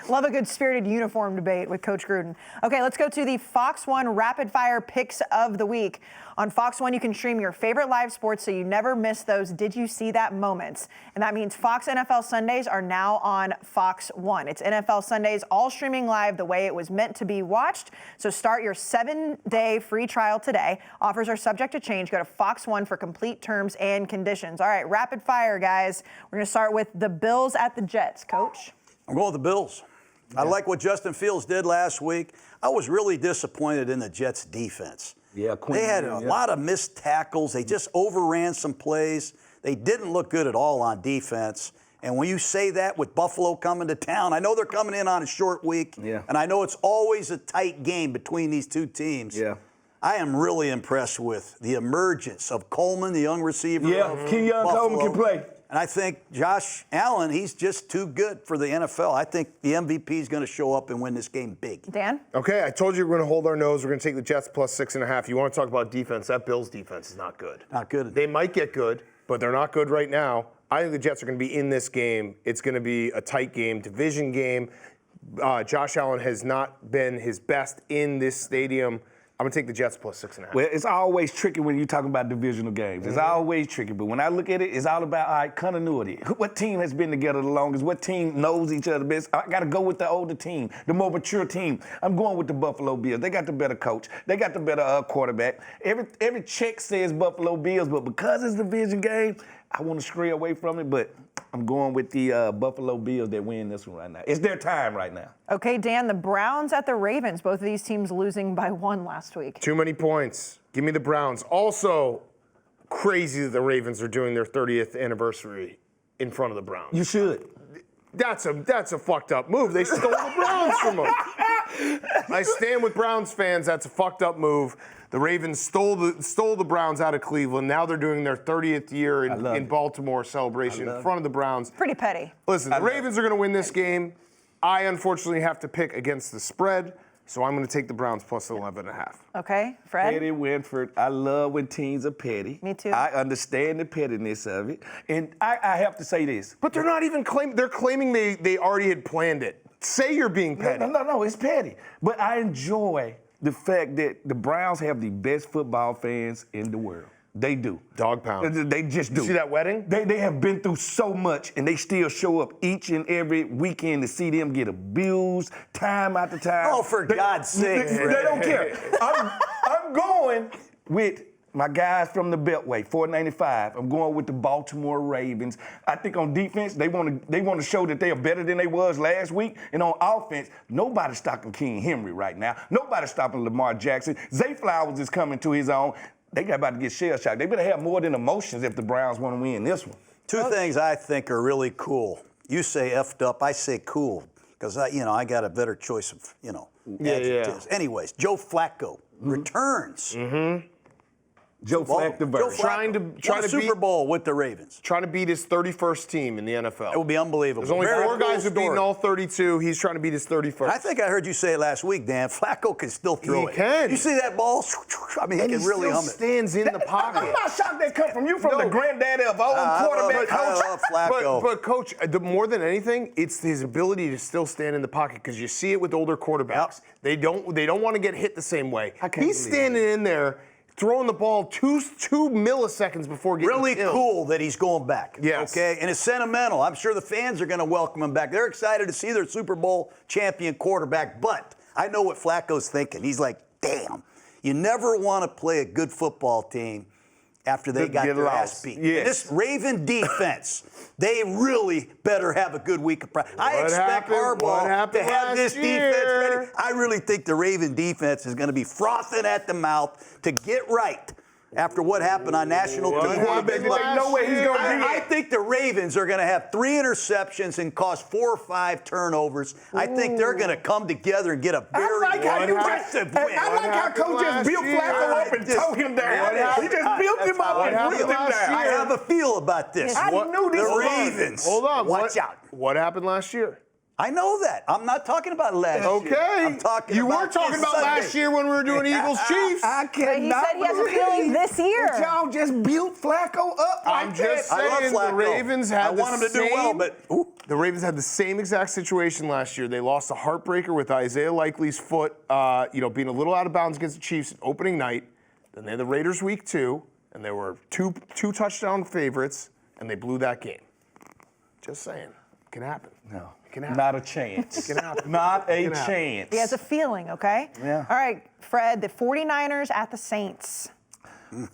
Love a good spirited uniform debate with Coach Gruden. Okay, let's go to the Fox 1 Rapid Fire Picks of the Week. On Fox 1, you can stream your favorite live sports so you never miss those Did You See That moments. And that means Fox NFL Sundays are now on Fox 1. It's NFL Sundays all streaming live the way it was meant to be watched. So start your 7-day free trial today. Offers are subject to change. Go to Fox 1 for complete terms and conditions. All right, rapid fire, guys. We're going to start with the Bills at the Jets. Coach? I'm going with the Bills. I like what Justin Fields did last week. I was really disappointed in the Jets' defense. Yeah, They had a lot of missed tackles. They just overran some plays. They didn't look good at all on defense. And when you say that with Buffalo coming to town, I know they're coming in on a short week. Yeah. And I know it's always a tight game between these two teams. Yeah. I am really impressed with the emergence of Coleman, the young receiver. Yeah, of Kenyon Coleman Buffalo. can play. And I think Josh Allen, he's just too good for the NFL. I think the MVP is going to show up and win this game big. Dan? Okay, I told you we're going to hold our nose. We're going to take the Jets plus 6.5. You want to talk about defense? That Bills defense is not good. Not good. They might get good, but they're not good right now. I think the Jets are going to be in this game. It's going to be a tight game, division game. Josh Allen has not been his best in this stadium. I'm going to take the Jets plus 6.5. Well, it's always tricky when you talk about divisional games. It's always tricky. But when I look at it, it's all about, all right, continuity. What team has been together the longest? What team knows each other best? I got to go with the older team, the more mature team. I'm going with the Buffalo Bills. They got the better coach. They got the better quarterback. Every check says Buffalo Bills, but because it's a division game, I want to stray away from it, but I'm going with the Buffalo Bills that win this one right now. It's their time right now. Okay, Dan, the Browns at the Ravens. Both of these teams losing by 1 last week. Too many points. Give me the Browns. Also, crazy that the Ravens are doing their 30th anniversary in front of the Browns. You should. That's a fucked up move. They stole the Browns from them. I stand with Browns fans. That's a fucked up move. The Ravens stole the Browns out of Cleveland. Now they're doing their 30th year in Baltimore celebration in front of the Browns. Pretty petty. Listen, the Ravens are going to win this game. I unfortunately have to pick against the spread, so I'm going to take the Browns plus 11.5. Okay, Fred? Petty Winford. I love when teams are petty. Me too. I understand the pettiness of it. And I have to say this. But they're not even claiming. They're claiming they already had planned it. Say you're being petty. No, it's petty. But I enjoy the fact that the Browns have the best football fans in the world. They do. Dog pound. They just do. You see that wedding? They have been through so much, and they still show up each and every weekend to see them get abused time after time. Oh, for God's sake, They Fred. don't care. I'm going with My guys from the Beltway, 495. I'm going with the Baltimore Ravens. I think on defense, they want to show that they are better than they was last week. And on offense, nobody's stopping King Henry right now. Nobody's stopping Lamar Jackson. Zay Flowers is coming to his own. They got about to get shell-shocked. They better have more than emotions if the Browns want to win this one. Two things I think are really cool. You say effed up, I say cool, because I got a better choice of, adjectives. Anyways, Joe Flacco returns. Joe Flacco trying to won a Super Bowl with the Ravens. Trying to beat his 31st team in the NFL. It would be unbelievable. There's only Very four guys cool who've beaten story. all 32. He's trying to beat his 31st. I think I heard you say it last week, Dan. Flacco can still throw it. He can. You see that ball? I mean, he can really hum it. Stands in the pocket. I'm not shocked that come from you, from the granddaddy of all quarterback coach. I love Flacco. But Coach, more than anything, it's his ability to still stand in the pocket, because you see it with older quarterbacks. They don't want to get hit the same way. He's standing in there, throwing the ball two milliseconds before getting Really killed. cool that he's going back. Yes. Okay, and it's sentimental. I'm sure the fans are going to welcome him back. They're excited to see their Super Bowl champion quarterback, but I know what Flacco's thinking. He's like, damn, you never want to play a good football team after they got their ass beat. Yes. And this Raven defense, they really better have a good week of practice. I expect Harbaugh to have this defense ready. I really think the Raven defense is going to be frothing at the mouth to get right after what happened on national TV. No way he's going to do I think the Ravens are going to have 3 interceptions and cause 4 or 5 turnovers. I think they're going to come together and get a very impressive win. I like how Coach just built Flacco up and towed him down. He just built him up and built him down. I have a feel about this. I knew this The was Ravens. Hold on. Watch out. What happened last year? I know that. I'm not talking about last year. Okay. I'm talking you about were talking this about Sunday. last year when we were doing Eagles Chiefs. I But he cannot said he has a feeling this year. that y'all just built Flacco up I'm like just that. saying, Flacco. the Ravens had I want him to do well, but the Ravens had the same exact situation last year. They lost a heartbreaker with Isaiah Likely's foot, being a little out of bounds against the Chiefs opening night. Then they had the Raiders week 2, and there were two touchdown favorites, and they blew that game. Just saying, it can happen. No. It can happen. Not a chance. It can happen. Not a It can happen. chance. He has a feeling, okay? Yeah. All right, Fred, the 49ers at the Saints.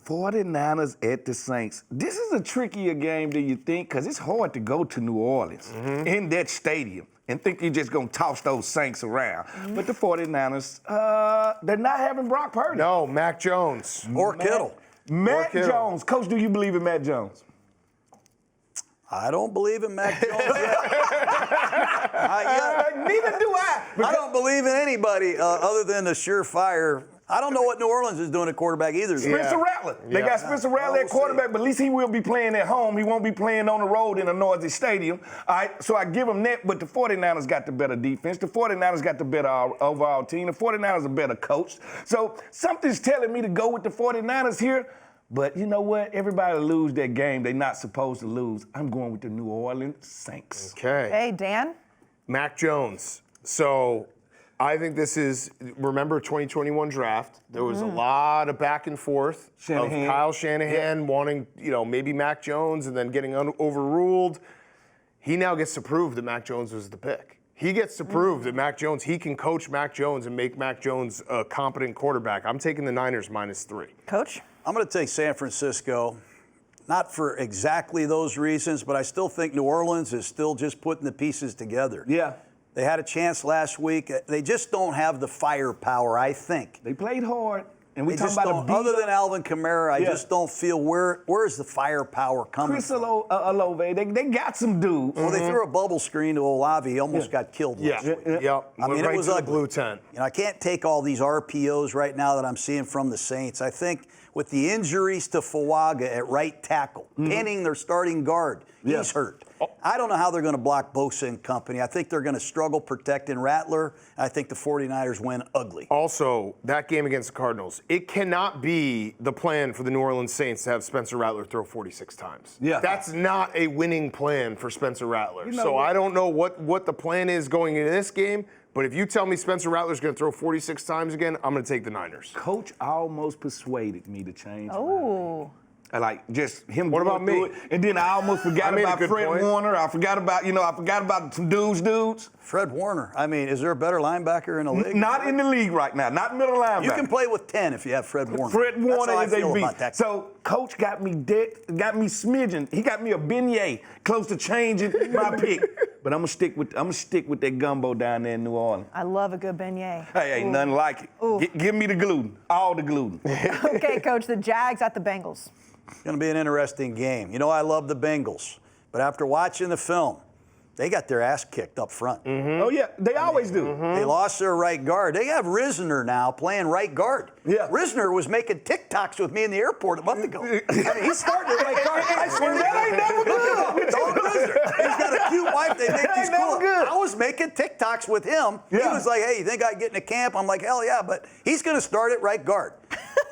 49ers at the Saints. This is a trickier game than you think, because it's hard to go to New Orleans in that stadium and think you're just going to toss those Saints around. But the 49ers, they're not having Brock Purdy. No, Mac Jones. or Kittle. Matt Kittle. Jones. Coach, do you believe in Matt Jones? I don't believe in Mac Jones yet. Neither do I. I don't believe in anybody other than the surefire. I don't know what New Orleans is doing at quarterback either. Spencer Rattler. They got Spencer Rattler We'll at quarterback, see. but at least he will be playing at home. He won't be playing on the road in a noisy stadium. All right, so I give him that, but the 49ers got the better defense. The 49ers got the better overall team. The 49ers are better coached. So something's telling me to go with the 49ers here. But you know what? Everybody lose that game they're not supposed to lose. I'm going with the New Orleans Saints. Okay. Hey, Dan? Mac Jones. So I think this is, remember 2021 draft, there was a lot of back and forth Shanahan. of Kyle Shanahan wanting, maybe Mac Jones and then getting overruled. He now gets to prove that Mac Jones was the pick. He gets to prove that Mac Jones, he can coach Mac Jones and make Mac Jones a competent quarterback. I'm taking the Niners -3. Coach? I'm going to take San Francisco, not for exactly those reasons, but I still think New Orleans is still just putting the pieces together. Yeah. They had a chance last week. They just don't have the firepower, I think. They played hard. And we They talking just about don't, other than Alvin Kamara, I just don't feel where is the firepower coming Chris from? Olave. They got some dudes. Well, they threw a bubble screen to Olave. He almost got killed last week. Yep. I mean, Went it right was to the ugly. blue tent. I can't take all these RPOs right now that I'm seeing from the Saints. I think with the injuries to Fuaga at right tackle, pinning their starting guard, he's hurt. I don't know how they're going to block Bosa and company. I think they're going to struggle protecting Rattler. I think the 49ers win ugly. Also, that game against the Cardinals, it cannot be the plan for the New Orleans Saints to have Spencer Rattler throw 46 times. Yeah. That's not a winning plan for Spencer Rattler. know So what? I don't know what the plan is going into this game, but if you tell me Spencer Rattler's going to throw 46 times again, I'm going to take the Niners. Coach almost persuaded me to change. Oh. I like just him. What going about through me? it. And then I almost forgot I made a about good Fred point. Warner. I forgot about some dudes. Fred Warner. I mean, is there a better linebacker in the league? Not in the league right now. Not middle linebacker. You can play with 10 if you have Fred Warner. Fred Warner That's how I is a feel beast. about that. So Coach got me smidgen. He got me a beignet, close to changing my pick. But I'm gonna stick with that gumbo down there in New Orleans. I love a good beignet. Hey, ain't nothing like it. Give me the gluten, all the gluten. Okay, Coach, the Jags at the Bengals. It's going to be an interesting game. You know, I love the Bengals, but after watching the film, they got their ass kicked up front. Oh yeah, they always do. They lost their right guard. They have Risner now playing right guard. Yeah. Risner was making TikToks with me in the airport a month ago. I mean, he's starting at right guard. I swear to That God. ain't never good. Don't Risner. He's got a cute wife. They make these ain't never cool. good. I was making TikToks with him. He Yeah. was like, "Hey, you think I get in a camp?" I'm like, "Hell yeah!" But he's going to start at right guard.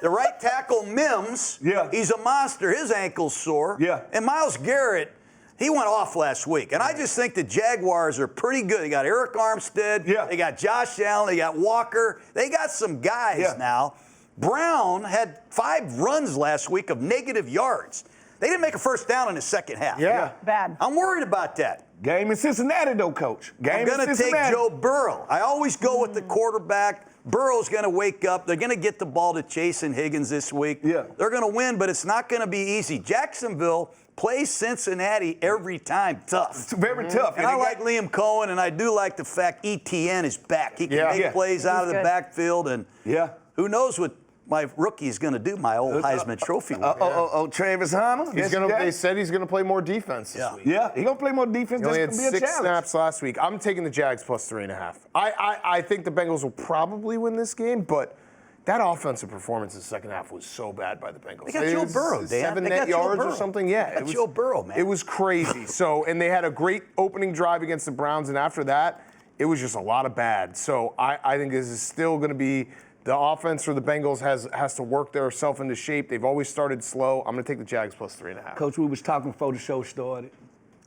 The right tackle Mims. Yeah. He's a monster. His ankle's sore. Yeah. And Myles Garrett. He went off last week, and I just think the Jaguars are pretty good. They got Eric Armstead. Yeah. They got Josh Allen. They got Walker. They got some guys now. Brown had 5 runs last week of negative yards. They didn't make a first down in the second half. Yeah. Bad. I'm worried about that. Game in Cincinnati, though, Coach. I'm going to take Joe Burrow. I always go with the quarterback. Burrow's going to wake up. They're going to get the ball to Chase and Higgins this week. Yeah. They're going to win, but it's not going to be easy. Jacksonville plays Cincinnati every time tough. It's very tough. And I like Liam Cohen, and I do like the fact ETN is back. He can Yeah. make Yeah. plays out of the good. backfield, and Yeah. who knows what my rookie is going to do, my old Heisman Trophy winner. Travis Hunter. They said he's going to play more defense this week. Yeah, he gonna play more defense. He only had This could be a 6 challenge. snaps last week. I'm taking the Jags plus 3.5. I think the Bengals will probably win this game, but that offensive performance in the second half was so bad by the Bengals. They got It Joe was Burrow, Dan. 7 They net got Joe yards Burrow. or something. Yeah, They got it was Joe Burrow, man. It was crazy. So, and they had a great opening drive against the Browns, and after that, it was just a lot of bad. So I think this is still going to be the offense for the Bengals has to work themselves into shape. They've always started slow. I'm going to take the Jags plus 3.5. Coach, we was talking before the show started,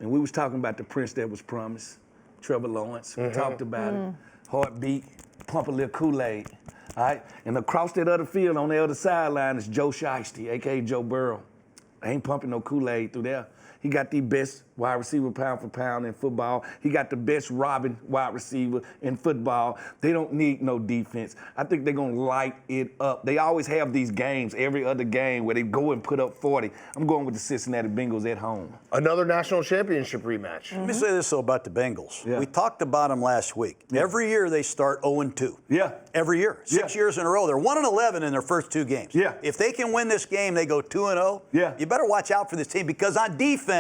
and we was talking about the prince that was promised, Trevor Lawrence. We talked about it. Heartbeat, pump a little Kool-Aid. All right, and across that other field on the other sideline is Joe Shiesty, a.k.a. Joe Burrow. I ain't pumping no Kool-Aid through there. He got the best wide receiver pound for pound in football. He got the best robbing wide receiver in football. They don't need no defense. I think they're going to light it up. They always have these games, every other game, where they go and put up 40. I'm going with the Cincinnati Bengals at home. Another national championship rematch. Let me say this, though, about the Bengals. Yeah. We talked about them last week. Every year they start 0-2. Yeah. Every year. 6 years in a row. They're 1-11 in their first 2 games. Yeah. If they can win this game, they go 2-0. Yeah. You better watch out for this team because on defense,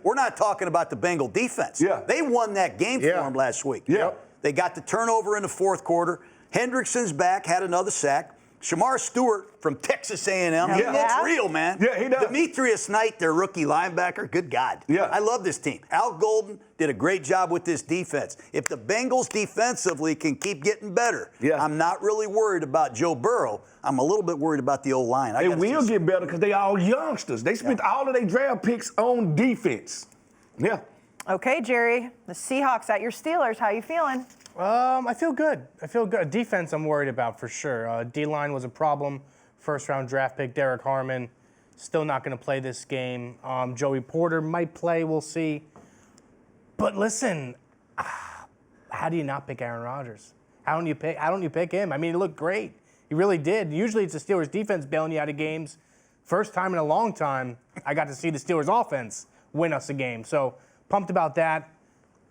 we're not talking about the Bengal defense. Yeah. They won that game for them last week. Yeah. They got the turnover in the fourth quarter. Hendrickson's back, had another sack. Shamar Stewart from Texas A&M. He Yeah. looks real, man. Yeah, he does. Demetrius Knight, their rookie linebacker. Good God. Yeah. I love this team. Al Golden did a great job with this defense. If the Bengals defensively can keep getting better, I'm not really worried about Joe Burrow. I'm a little bit worried about the O-line. They will get better because they all youngsters. They spent all of their draft picks on defense. Yeah. Okay, Jerry, the Seahawks at your Steelers. How you feeling? I feel good. Defense, I'm worried about for sure. D-line was a problem. First-round draft pick Derek Harmon, still not going to play this game. Joey Porter might play. We'll see. But listen, how do you not pick Aaron Rodgers? How don't you pick him? I mean, he looked great. He really did. Usually, it's the Steelers' defense bailing you out of games. First time in a long time, I got to see the Steelers' offense win us a game. So pumped about that.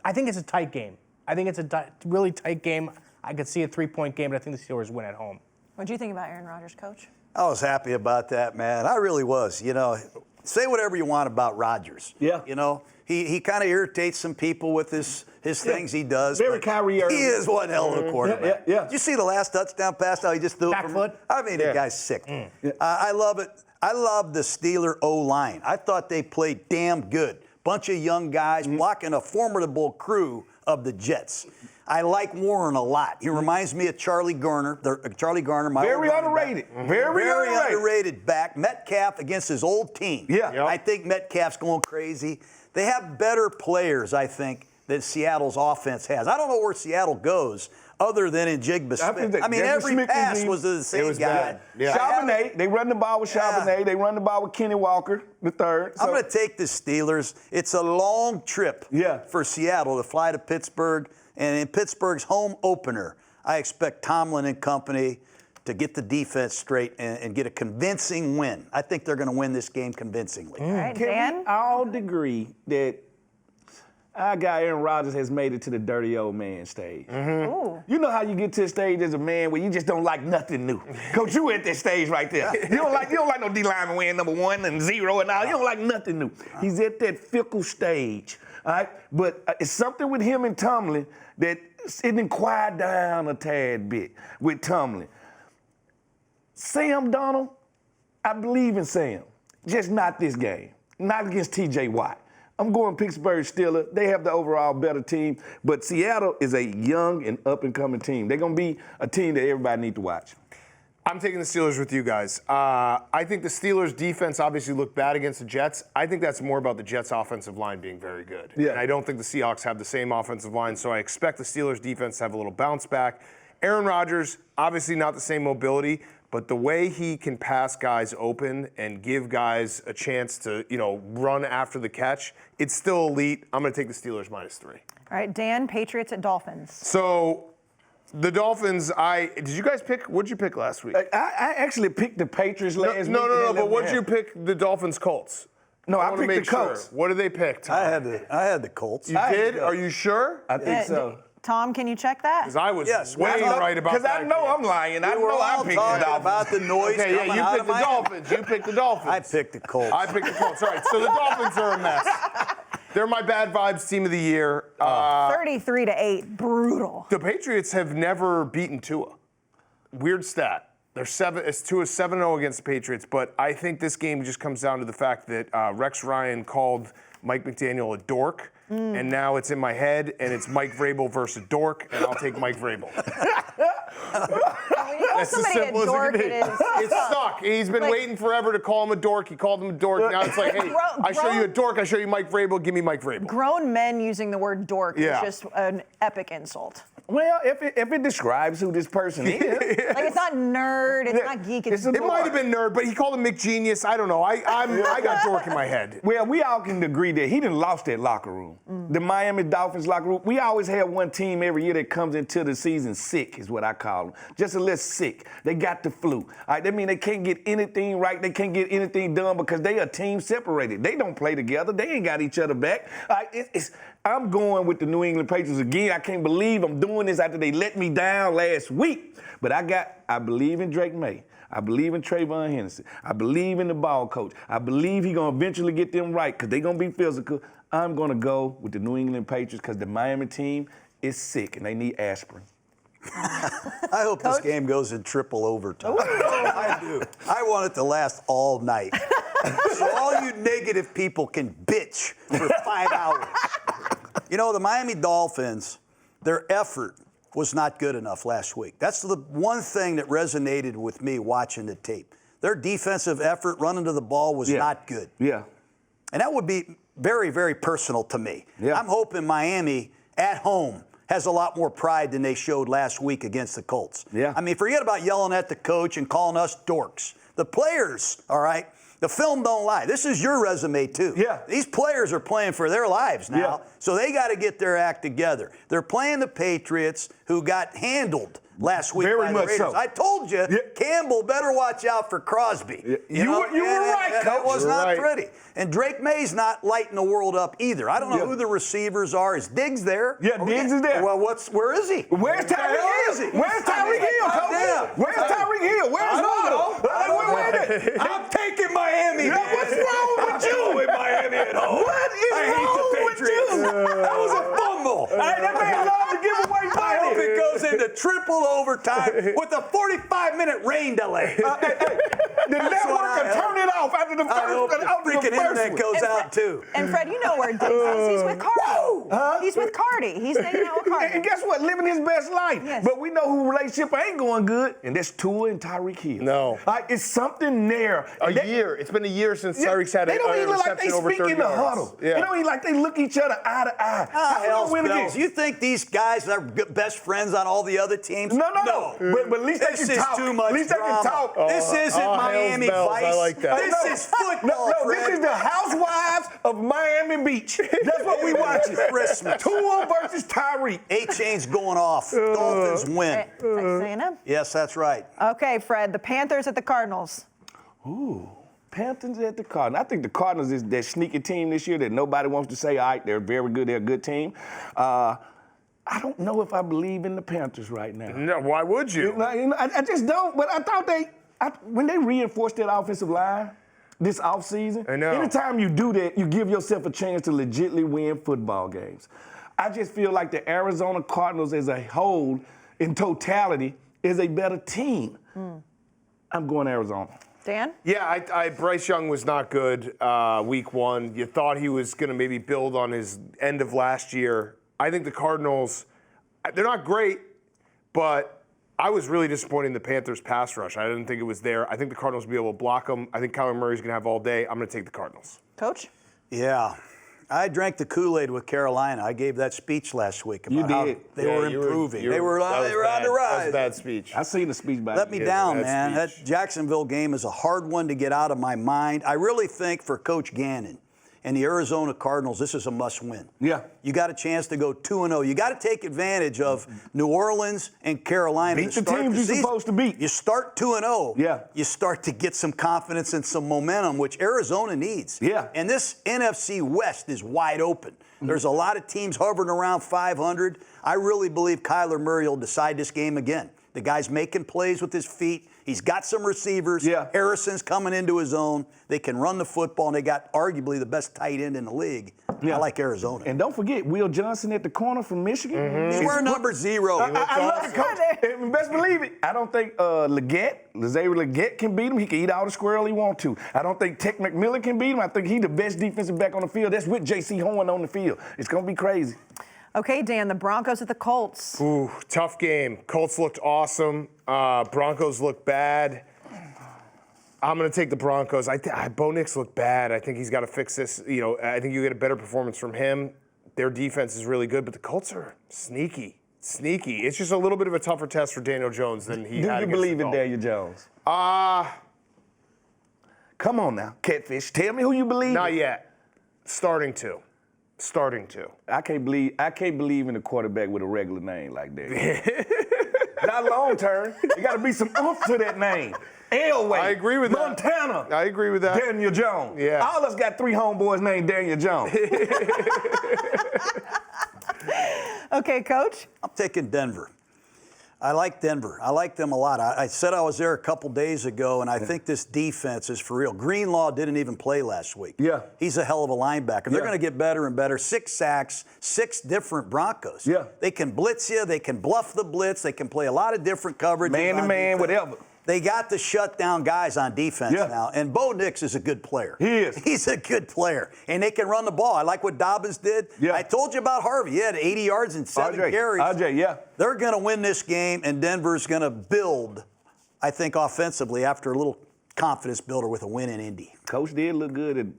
I think it's a tight game. I think it's a really tight game. I could see a 3-point game, but I think the Steelers win at home. What do you think about Aaron Rodgers, Coach? I was happy about that, man. I really was. You know, say whatever you want about Rodgers. Yeah. You know, he kind of irritates some people with his things he does. Very but Kyrie Irving. He is one hell of a quarterback. Yeah. Did you see the last touchdown pass? How he just threw it Back from foot? I mean, the guy's sick. I love it. I love the Steeler O-line. I thought they played damn good. Bunch of young guys blocking a formidable crew of the Jets. I like Warren a lot. He reminds me of Charlie Garner. My Very old running underrated. back. Very underrated back. Metcalf against his old team. Yeah. Yep. I think Metcalf's going crazy. They have better players, I think, that Seattle's offense has. I don't know where Seattle goes other than in Jigba Smith. I mean, Devin every Smith pass is- was to the same guy. bad. Yeah. Charbonnet, they run the ball with Charbonnet. They run the ball with Kenny Walker, the third. I'm going to take the Steelers. It's a long trip for Seattle to fly to Pittsburgh. And in Pittsburgh's home opener, I expect Tomlin and company to get the defense straight and get a convincing win. I think they're going to win this game convincingly. All right, Can Dan? we all agree that our guy Aaron Rodgers has made it to the dirty old man stage? Ooh. You know how you get to a stage as a man where you just don't like nothing new. Coach, you at that stage right there. You don't like no D lineman wearing number 1 and 0 and all. You don't like nothing new. He's at that fickle stage. All right, but it's something with him and Tomlin that it didn't quiet down a tad bit with Tomlin. Sam Donald, I believe in Sam, just not this game, not against T.J. Watt. I'm going Pittsburgh Steelers. They have the overall better team, but Seattle is a young and up-and-coming team. They're going to be a team that everybody needs to watch. I'm taking the Steelers with you guys. I think the Steelers' defense obviously looked bad against the Jets. I think that's more about the Jets' offensive line being very good. Yeah. And I don't think the Seahawks have the same offensive line, so I expect the Steelers' defense to have a little bounce back. Aaron Rodgers, obviously not the same mobility, but the way he can pass guys open and give guys a chance to, run after the catch, it's still elite. I'm going to take the Steelers -3. All right, Dan, Patriots at Dolphins. So the Dolphins, did you guys pick? What'd you pick last week? I actually picked the Patriots last week. No, but what'd you pick the Dolphins Colts? No, I wanna picked the make sure. Colts. What did they pick, Tom? I had the Colts. You did? Are you sure? I think so. Tom, can you check that? Because I was Yes, way right about that. Because I know I'm lying. I We were know I all picked the talking Dolphins. about the noise Okay, yeah, coming you out picked of the Miami. Dolphins. You picked the Dolphins. I picked the Colts. I picked the Colts. All right, so the Dolphins are a mess. They're my bad vibes team of the year. 33-8, brutal. The Patriots have never beaten Tua. Weird stat. Tua's 7-0 against the Patriots, but I think this game just comes down to the fact that Rex Ryan called Mike McDaniel a dork, and now it's in my head, and it's Mike Vrabel versus a dork, and I'll take Mike Vrabel. When you call That's as somebody a simple as dork, it can it be. is. It's stuck. He's been Like- waiting forever to call him a dork. He called him a dork. Now it's like, hey, I show you a dork, I show you Mike Vrabel, give me Mike Vrabel. Grown men using the word dork Yeah. is just an epic insult. Well, if it describes who this person is. Like, it's not nerd, it's not geek, it's It might have been nerd, but he called him McGenius. I don't know. I got dork in my head. Well, we all can agree that he done lost that locker room. The Miami Dolphins locker room. We always have one team every year that comes into the season sick, is what I call them. Just a little sick. They got the flu. All right, that means they can't get anything right. They can't get anything done because they are team separated. They don't play together. They ain't got each other back. All right, I'm going with the New England Patriots again. I can't believe I'm doing this after they let me down last week. But I believe in Drake May. I believe in Trayvon Henderson. I believe in the ball coach. I believe he's going to eventually get them right because they're going to be physical. I'm going to go with the New England Patriots because the Miami team is sick and they need aspirin. I hope this game goes in triple overtime. I do. I want it to last all night. So all you negative people can bitch for 5 hours. The Miami Dolphins, their effort was not good enough last week. That's the one thing that resonated with me watching the tape. Their defensive effort running to the ball was not good. Yeah. And that would be very, very personal to me. Yeah. I'm hoping Miami at home has a lot more pride than they showed last week against the Colts. Yeah. I mean, forget about yelling at the coach and calling us dorks. The players, all right, the film don't lie. This is your resume, too. Yeah. These players are playing for their lives now, Yeah. so they got to get their act together. They're playing the Patriots, who got handled last week Very by the much Raiders. so. I told you, Yeah. Campbell better watch out for Crosby. You were right, That Coach. was You're not right. pretty. And Drake May's not lighting the world up either. I don't know Yeah. who the receivers are. Is Diggs there? Yeah, Diggs is there. Well, where is he? Where's Tyreek Hill? Where's Tyreek Hill, Coach? Where's Tyreek Hill? Where's Waddle? Wait a minute. I'm taking Miami. Yeah, what's wrong with you? With Miami at home. What is I hate wrong the with Patriots. you? That was a fumble. Hey, that man loves to give away money. I hope it goes into triple overtime with a 45-minute rain delay. The That's network what can turn it off off after the first. I hope the freaking internet goes out too. And Fred, you know where Diggs is. He's with Cardi. He's with Cardi. He's hanging out with Cardi. And guess what? Living his best life. Yes. But we know who relationship ain't going good, and that's Tua and Tyreek Hill. No. It's something there. A year. It's been a year since Tyreek's had They don't even look like they reception over speak 30 in the yards. huddle. Yeah. They don't even like they look each other eye to eye. How we gonna win again? You think these guys are best friends on all the other teams? No. But at least they This can is talk. too much At least they can drama. talk. This isn't oh, Miami Hell's Bells. Vice. I like that. This is football, No, this Fred. is the Housewives of Miami Beach. That's what we watching. Christmas. Tua versus Tyreek. A-Chain's going off. Dolphins win. Texas A&M. Yes, that's right. Okay, Fred, the Panthers at the Cardinals. Panthers at the Cardinals. I think the Cardinals is that sneaky team this year that nobody wants to say, all right, they're very good, they're a good team. I don't know if I believe in the Panthers right now. No, why would you? I just don't, but I thought when they reinforced that offensive line this offseason, I know. anytime you do that, you give yourself a chance to legitimately win football games. I just feel like the Arizona Cardinals as a whole, in totality, is a better team. I'm going Arizona. Dan? Yeah, Bryce Young was not good week one. You thought he was going to maybe build on his end of last year. I think the Cardinals, they're not great, but I was really disappointed in the Panthers' pass rush. I didn't think it was there. I think the Cardinals will be able to block them. I think Kyler Murray's going to have all day. I'm going to take the Cardinals. Coach? Yeah. I drank the Kool-Aid with Carolina. I gave that speech last week about You how did. they were improving. They were on the That was rise. a bad speech. I seen the speech by Let me down, bad man. That speech. Jacksonville game is a hard one to get out of my mind. I really think for Coach Gannon and the Arizona Cardinals, this is a must-win. Yeah. You got a chance to go 2-0. You got to take advantage of New Orleans and Carolina. Beat to the start teams you're season. supposed to beat. You start 2-0. Yeah. You start to get some confidence and some momentum, which Arizona needs. Yeah. And this NFC West is wide open. There's a lot of teams hovering around 500. I really believe Kyler Murray will decide this game again. The guy's making plays with his feet. He's got some receivers. Yeah. Harrison's coming into his own. They can run the football, and they got arguably the best tight end in the league. Yeah. I like Arizona. And don't forget, Will Johnson at the corner from Michigan. He's wearing number 0. I love the coach. And best believe it. I don't think Xavier Legette can beat him. He can eat all the squirrel he wants to. I don't think Tech McMillan can beat him. I think he's the best defensive back on the field. That's with J.C. Horn on the field. It's going to be crazy. Okay, Dan, the Broncos at the Colts. Ooh, tough game. Colts looked awesome. Broncos looked bad. I'm going to take the Broncos. Bo Nix looked bad. I think he's got to fix this. I think you get a better performance from him. Their defense is really good, but the Colts are sneaky. It's just a little bit of a tougher test for Daniel Jones than he had. Do you believe in Daniel Jones? Come on now, Catfish. Tell me who you believe Not in. yet. Starting to. I can't believe in a quarterback with a regular name like that. Not long term. There got to be some oomph to that name. Elway. I agree with that. Montana. I agree with that. Daniel Jones. Yeah. All of us got 3 homeboys named Daniel Jones. Okay, Coach? I'm taking Denver. I like Denver. I like them a lot. I said I was there a couple days ago, and I think this defense is for real. Greenlaw didn't even play last week. Yeah. He's a hell of a linebacker. They're Yeah. going to get better and better. 6 sacks, 6 different Broncos. Yeah. They can blitz you. They can bluff the blitz. They can play a lot of different coverage. Man to man, whatever. They got to shut down guys on defense Yeah. now. And Bo Nix is a good player. He is. He's a good player. And they can run the ball. I like what Dobbins did. Yeah. I told you about Harvey. He had 80 yards and 7 carries. RJ, yeah. They're going to win this game, and Denver's going to build, I think, offensively after a little confidence builder with a win in Indy. Coach did look good.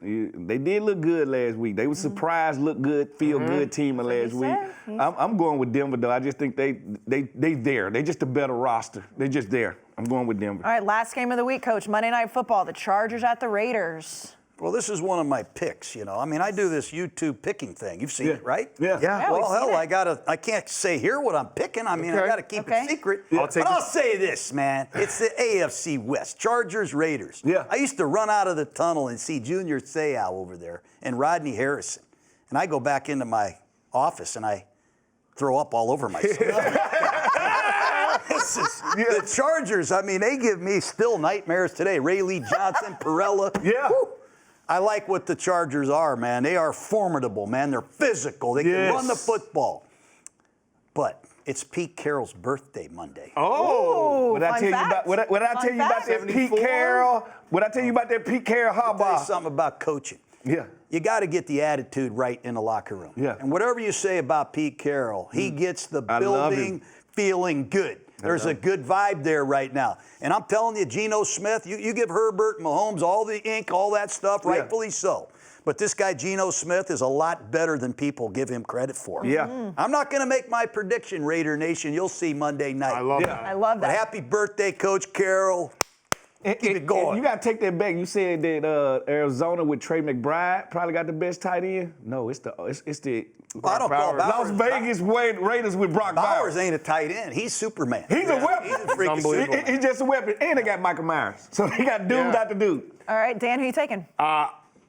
They did look good last week. They were surprised, look good, feel good team last week. I'm going with Denver, though. I just think they there. They just a better roster. They just there. I'm going with Denver. All right, last game of the week, Coach. Monday Night Football, the Chargers at the Raiders. Well, this is one of my picks, I mean, I do this YouTube picking thing. You've seen it, right? Yeah. Yeah, we've Well, seen hell, it. I can't say here what I'm picking. I mean, I Okay. got to keep Okay. it secret. I'll take But I'll it. say this, man. It's the AFC West. Chargers, Raiders. Yeah. I used to run out of the tunnel and see Junior Seau over there and Rodney Harrison. And I go back into my office and I throw up all over myself. The Chargers, I mean, they give me still nightmares today. Ray Lee Johnson, Perella. Yeah. Woo. I like what the Chargers are, man. They are formidable, man. They're physical. They can run the football. But It's Pete Carroll's birthday Monday. Oh. What I tell you about? What I tell you about that Pete 74? Carroll? What I tell you about that Pete Carroll I'll tell you Harbaugh? something about coaching. Yeah. You got to get the attitude right in the locker room. Yeah. And whatever you say about Pete Carroll, he gets the I love building him. feeling good. There's a good vibe there right now. And I'm telling you, Geno Smith, you give Herbert, Mahomes, all the ink, all that stuff, Yeah. rightfully so. But this guy, Geno Smith, is a lot better than people give him credit for. Yeah. I'm not going to make my prediction, Raider Nation. You'll see Monday night. I love Yeah. that. I love But that. happy birthday, Coach Carroll. Keep it going. You got to take that back. You said that Arizona with Trey McBride probably got the best tight end. No, it's the I don't call Las Bowers. Vegas Raiders with Brock Bowers Bowers. ain't a tight end. He's Superman. He's a weapon. He's a freaking unbelievable. Superman. He's just a weapon. And they got Michael Myers. So they got dude Yeah. out the dude. All right, Dan, who you taking?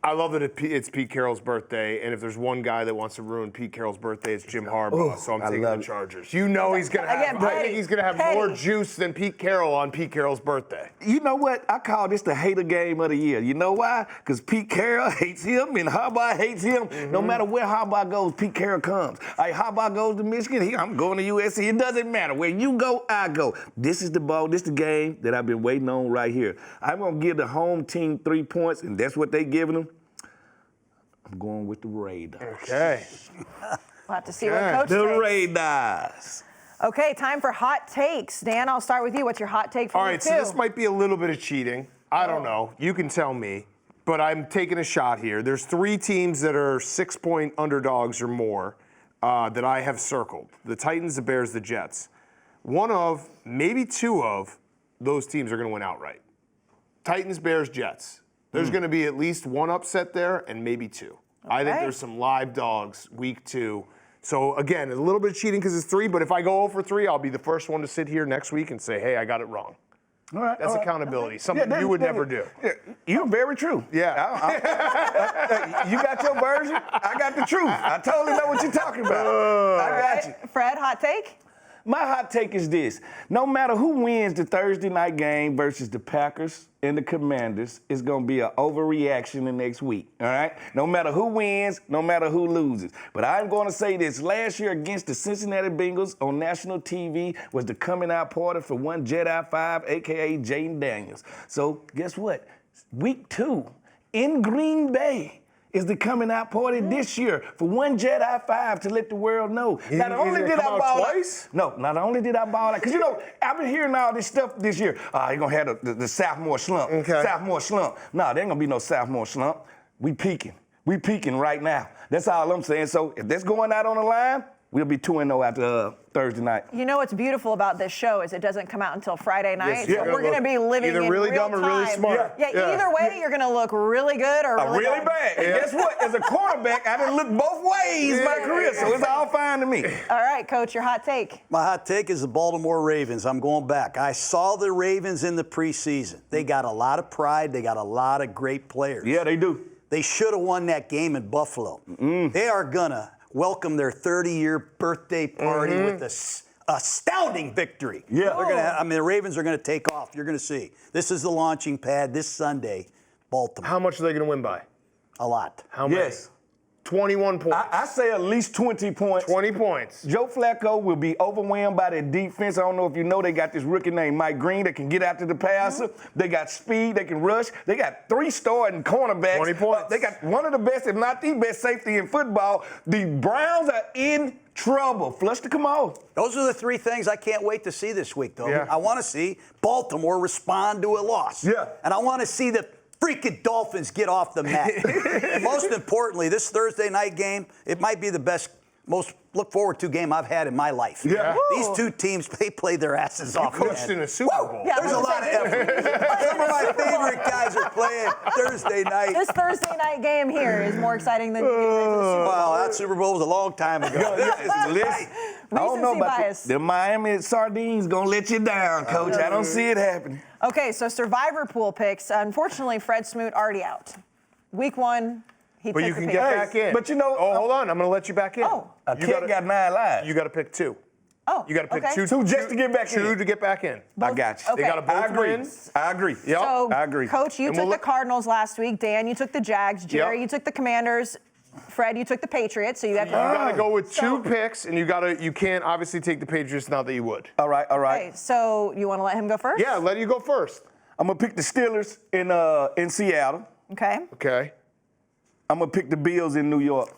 I love that it's Pete Carroll's birthday, and if there's one guy that wants to ruin Pete Carroll's birthday, it's Jim Harbaugh. So I'm I taking love the it. Chargers. You know he's gonna have. Again, I petty, think he's gonna have petty. more juice than Pete Carroll on Pete Carroll's birthday. You know what? I call this the hater game of the year. You know why? Because Pete Carroll hates him and Harbaugh hates him. No matter where Harbaugh goes, Pete Carroll comes. Like Harbaugh goes to Michigan, I'm going to USC. It doesn't matter. Where you go, I go. This is the ball. This is the game that I've been waiting on right here. I'm going to give the home team 3 points, and that's what they giving them. I'm going with the Raiders. Okay. We'll have to see what Okay. Coach The takes. Raiders. Okay, time for hot takes. Dan, I'll start with you. What's your hot take for All week right, two? so this might be a little bit of cheating. I don't know. You can tell me. But I'm taking a shot here. There's 3 teams that are 6-point underdogs or more that I have circled. The Titans, the Bears, the Jets. One of, maybe 2 of, those teams are going to win outright. Titans, Bears, Jets. There's going to be at least 1 upset there and maybe 2. I think Okay. there's some live dogs week 2. So again, a little bit of cheating because it's 3, but if I go 0 for 3, I'll be the first one to sit here next week and say, hey, I got it wrong. All right. That's all right. accountability, Yeah, something you would never do. Yeah, you're very true. Yeah. You got your version. I got the truth. I totally know what you're talking about. I got you. Fred, hot take? My hot take is this. No matter who wins the Thursday night game versus the Packers and the Commanders, it's going to be an overreaction the next week, all right? No matter who wins, no matter who loses. But I'm going to say this. Last year against the Cincinnati Bengals on national TV was the coming out party for one Jedi 5, a.k.a. Jaden Daniels. So guess what? Week 2 in Green Bay is the coming out party this year for one Jedi 5 to let the world know. Not only did I come out ball twice? no, not only did I ball out, because you know, I've been hearing all this stuff this year. You're going to have the sophomore slump. Okay. Sophomore slump. No, there ain't going to be no sophomore slump. We peaking. We peaking right now. That's all I'm saying. So if that's going out on the line, we'll be 2-0 after Thursday night. You know what's beautiful about this show is it doesn't come out until Friday night. Yes, so yeah. we're going to be living Either in really real dumb or really time. smart. Yeah, Yeah. either way, you're going to look really good or really, Really dumb. bad. And guess what? As a quarterback, I didn't look both ways my career, so it's all fine to me. All right, Coach, your hot take. My hot take is the Baltimore Ravens. I'm going back. I saw the Ravens in the preseason. They got a lot of pride. They got a lot of great players. Yeah, they do. They should have won that game in Buffalo. They are going to welcome their 30-year birthday party with this astounding victory. Yeah. They're gonna, the Ravens are going to take off. You're going to see. This is the launching pad this Sunday, Baltimore. How much are they going to win by? A lot. How many? Yes. 21 points. I say at least 20 points. 20 points. Joe Flacco will be overwhelmed by their defense. I don't know if you know, they got this rookie named Mike Green that can get after the passer. They got speed. They can rush. They got 3 starting cornerbacks. 20 points. They got one of the best, if not the best, safety in football. The Browns are in trouble. Flush the Kamal. Those are the 3 things I can't wait to see this week, though. Yeah. I want to see Baltimore respond to a loss. Yeah. And I want to see the freaking Dolphins get off the mat. And most importantly, this Thursday night game, it might be the best, most look forward to game I've had in my life. Yeah. These 2 teams, they play their asses off. Coached man. in a Super Bowl. Yeah, There's a lot of effort. Some of my favorite guys are playing Thursday night. This Thursday night game here is more exciting than you getting ready for the Super Bowl. Wow, that Super Bowl was a long time ago. Listen, I don't know Recency about bias. the Miami Sardines gonna let you down, Coach. I don't see it happening. Okay, so Survivor pool picks. Unfortunately, Fred Smoot already out. Week 1, he But took you the can pick. get back in. but you know- Oh, hold on. I'm going to let you back in. Oh. A You kid gotta- got 9 lives. You got to pick 2. Oh, You got to pick okay. 2. Two just to get back in. 2 to get back in. I got you. Okay. They got to both I agree. win. I agree. Yep. So, I agree. Coach, you And took we'll the look- Cardinals last week. Dan, you took the Jags. Jerry, Yep. you took the Commanders. Fred, you took the Patriots, so you have You got to go with 2 picks, and you can't obviously take the Patriots, not that you would. All right. Okay, so you want to let him go first? Yeah, let you go first. I'm gonna pick the Steelers in Seattle. Okay. Okay. I'm gonna pick the Bills in New York.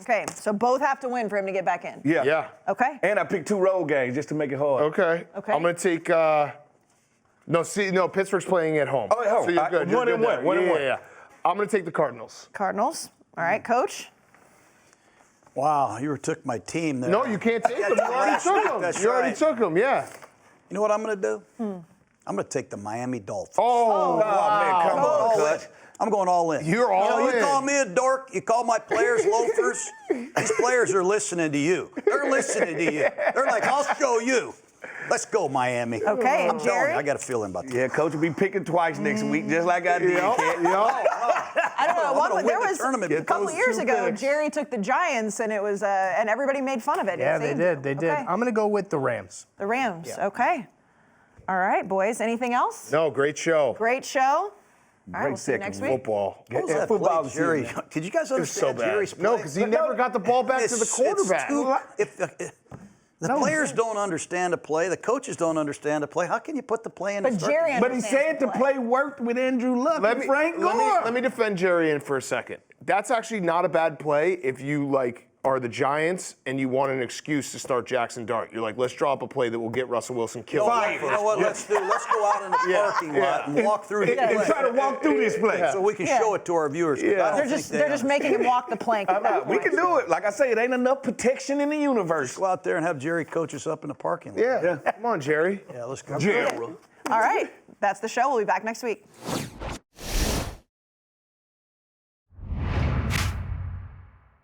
Okay, so both have to win for him to get back in. Yeah. Yeah. Okay. And I picked 2 road games just to make it hard. Okay. Okay. I'm going to take. No, Pittsburgh's playing at home. Oh, at home. So you're good. You're 1 and good 1. there. 1 and 1. Yeah. I'm going to take the Cardinals. Cardinals. All right, Coach. Wow, you took my team there. No, you can't take them. You already took them. That's You already right. took them. Yeah. You know what I'm going to do? I'm going to take the Miami Dolphins. Oh, Oh, man, come on, all in. Coach. I'm going all in. You're all You in. call me a dork. You call my players loafers. These players are listening to you. They're listening to you. They're like, I'll show you. Let's go, Miami. Okay, I'm telling Jerry? you, I got a feeling about that. Yeah, Coach will be picking twice next week, just like I did. I don't know. I'm gonna There win the was tournament a with couple those years 2 ago, picks. Jerry took the Giants, and it was and everybody made fun of it. Yeah, it they seemed. did. They did. Okay. I'm going to go with the Rams. The Rams. Okay. All right, boys. Anything else? No, great show. Great show. All right, Great we'll see you second next week. week. Football. What was Yeah, that football play, is Jerry? huge, man. Did you guys It was so understand bad. Jerry's play? No, because he never got the ball back to the It's quarterback. the players don't understand the play. The coaches don't understand the play. How can you put the play in? But Jerry But he said the understands play worked with Andrew Luck and Frank Gore. let me defend Jerry in for a second. That's actually not a bad play if you are the Giants and you want an excuse to start Jackson Dart. You're like, let's draw up a play that will get Russell Wilson killed. You know what? Let's go out in the parking lot and walk through the And play. try to walk through this play. So we can show it to our viewers. 'cause I don't They're think just they they're just making him walk the plank. At that We point. can do it. Like I say, it ain't enough protection in the universe. Go out there and have Jerry coach us up in the parking lot. Yeah. Come on, Jerry. Yeah, let's go. Jerry. All right, that's the show. We'll be back next week.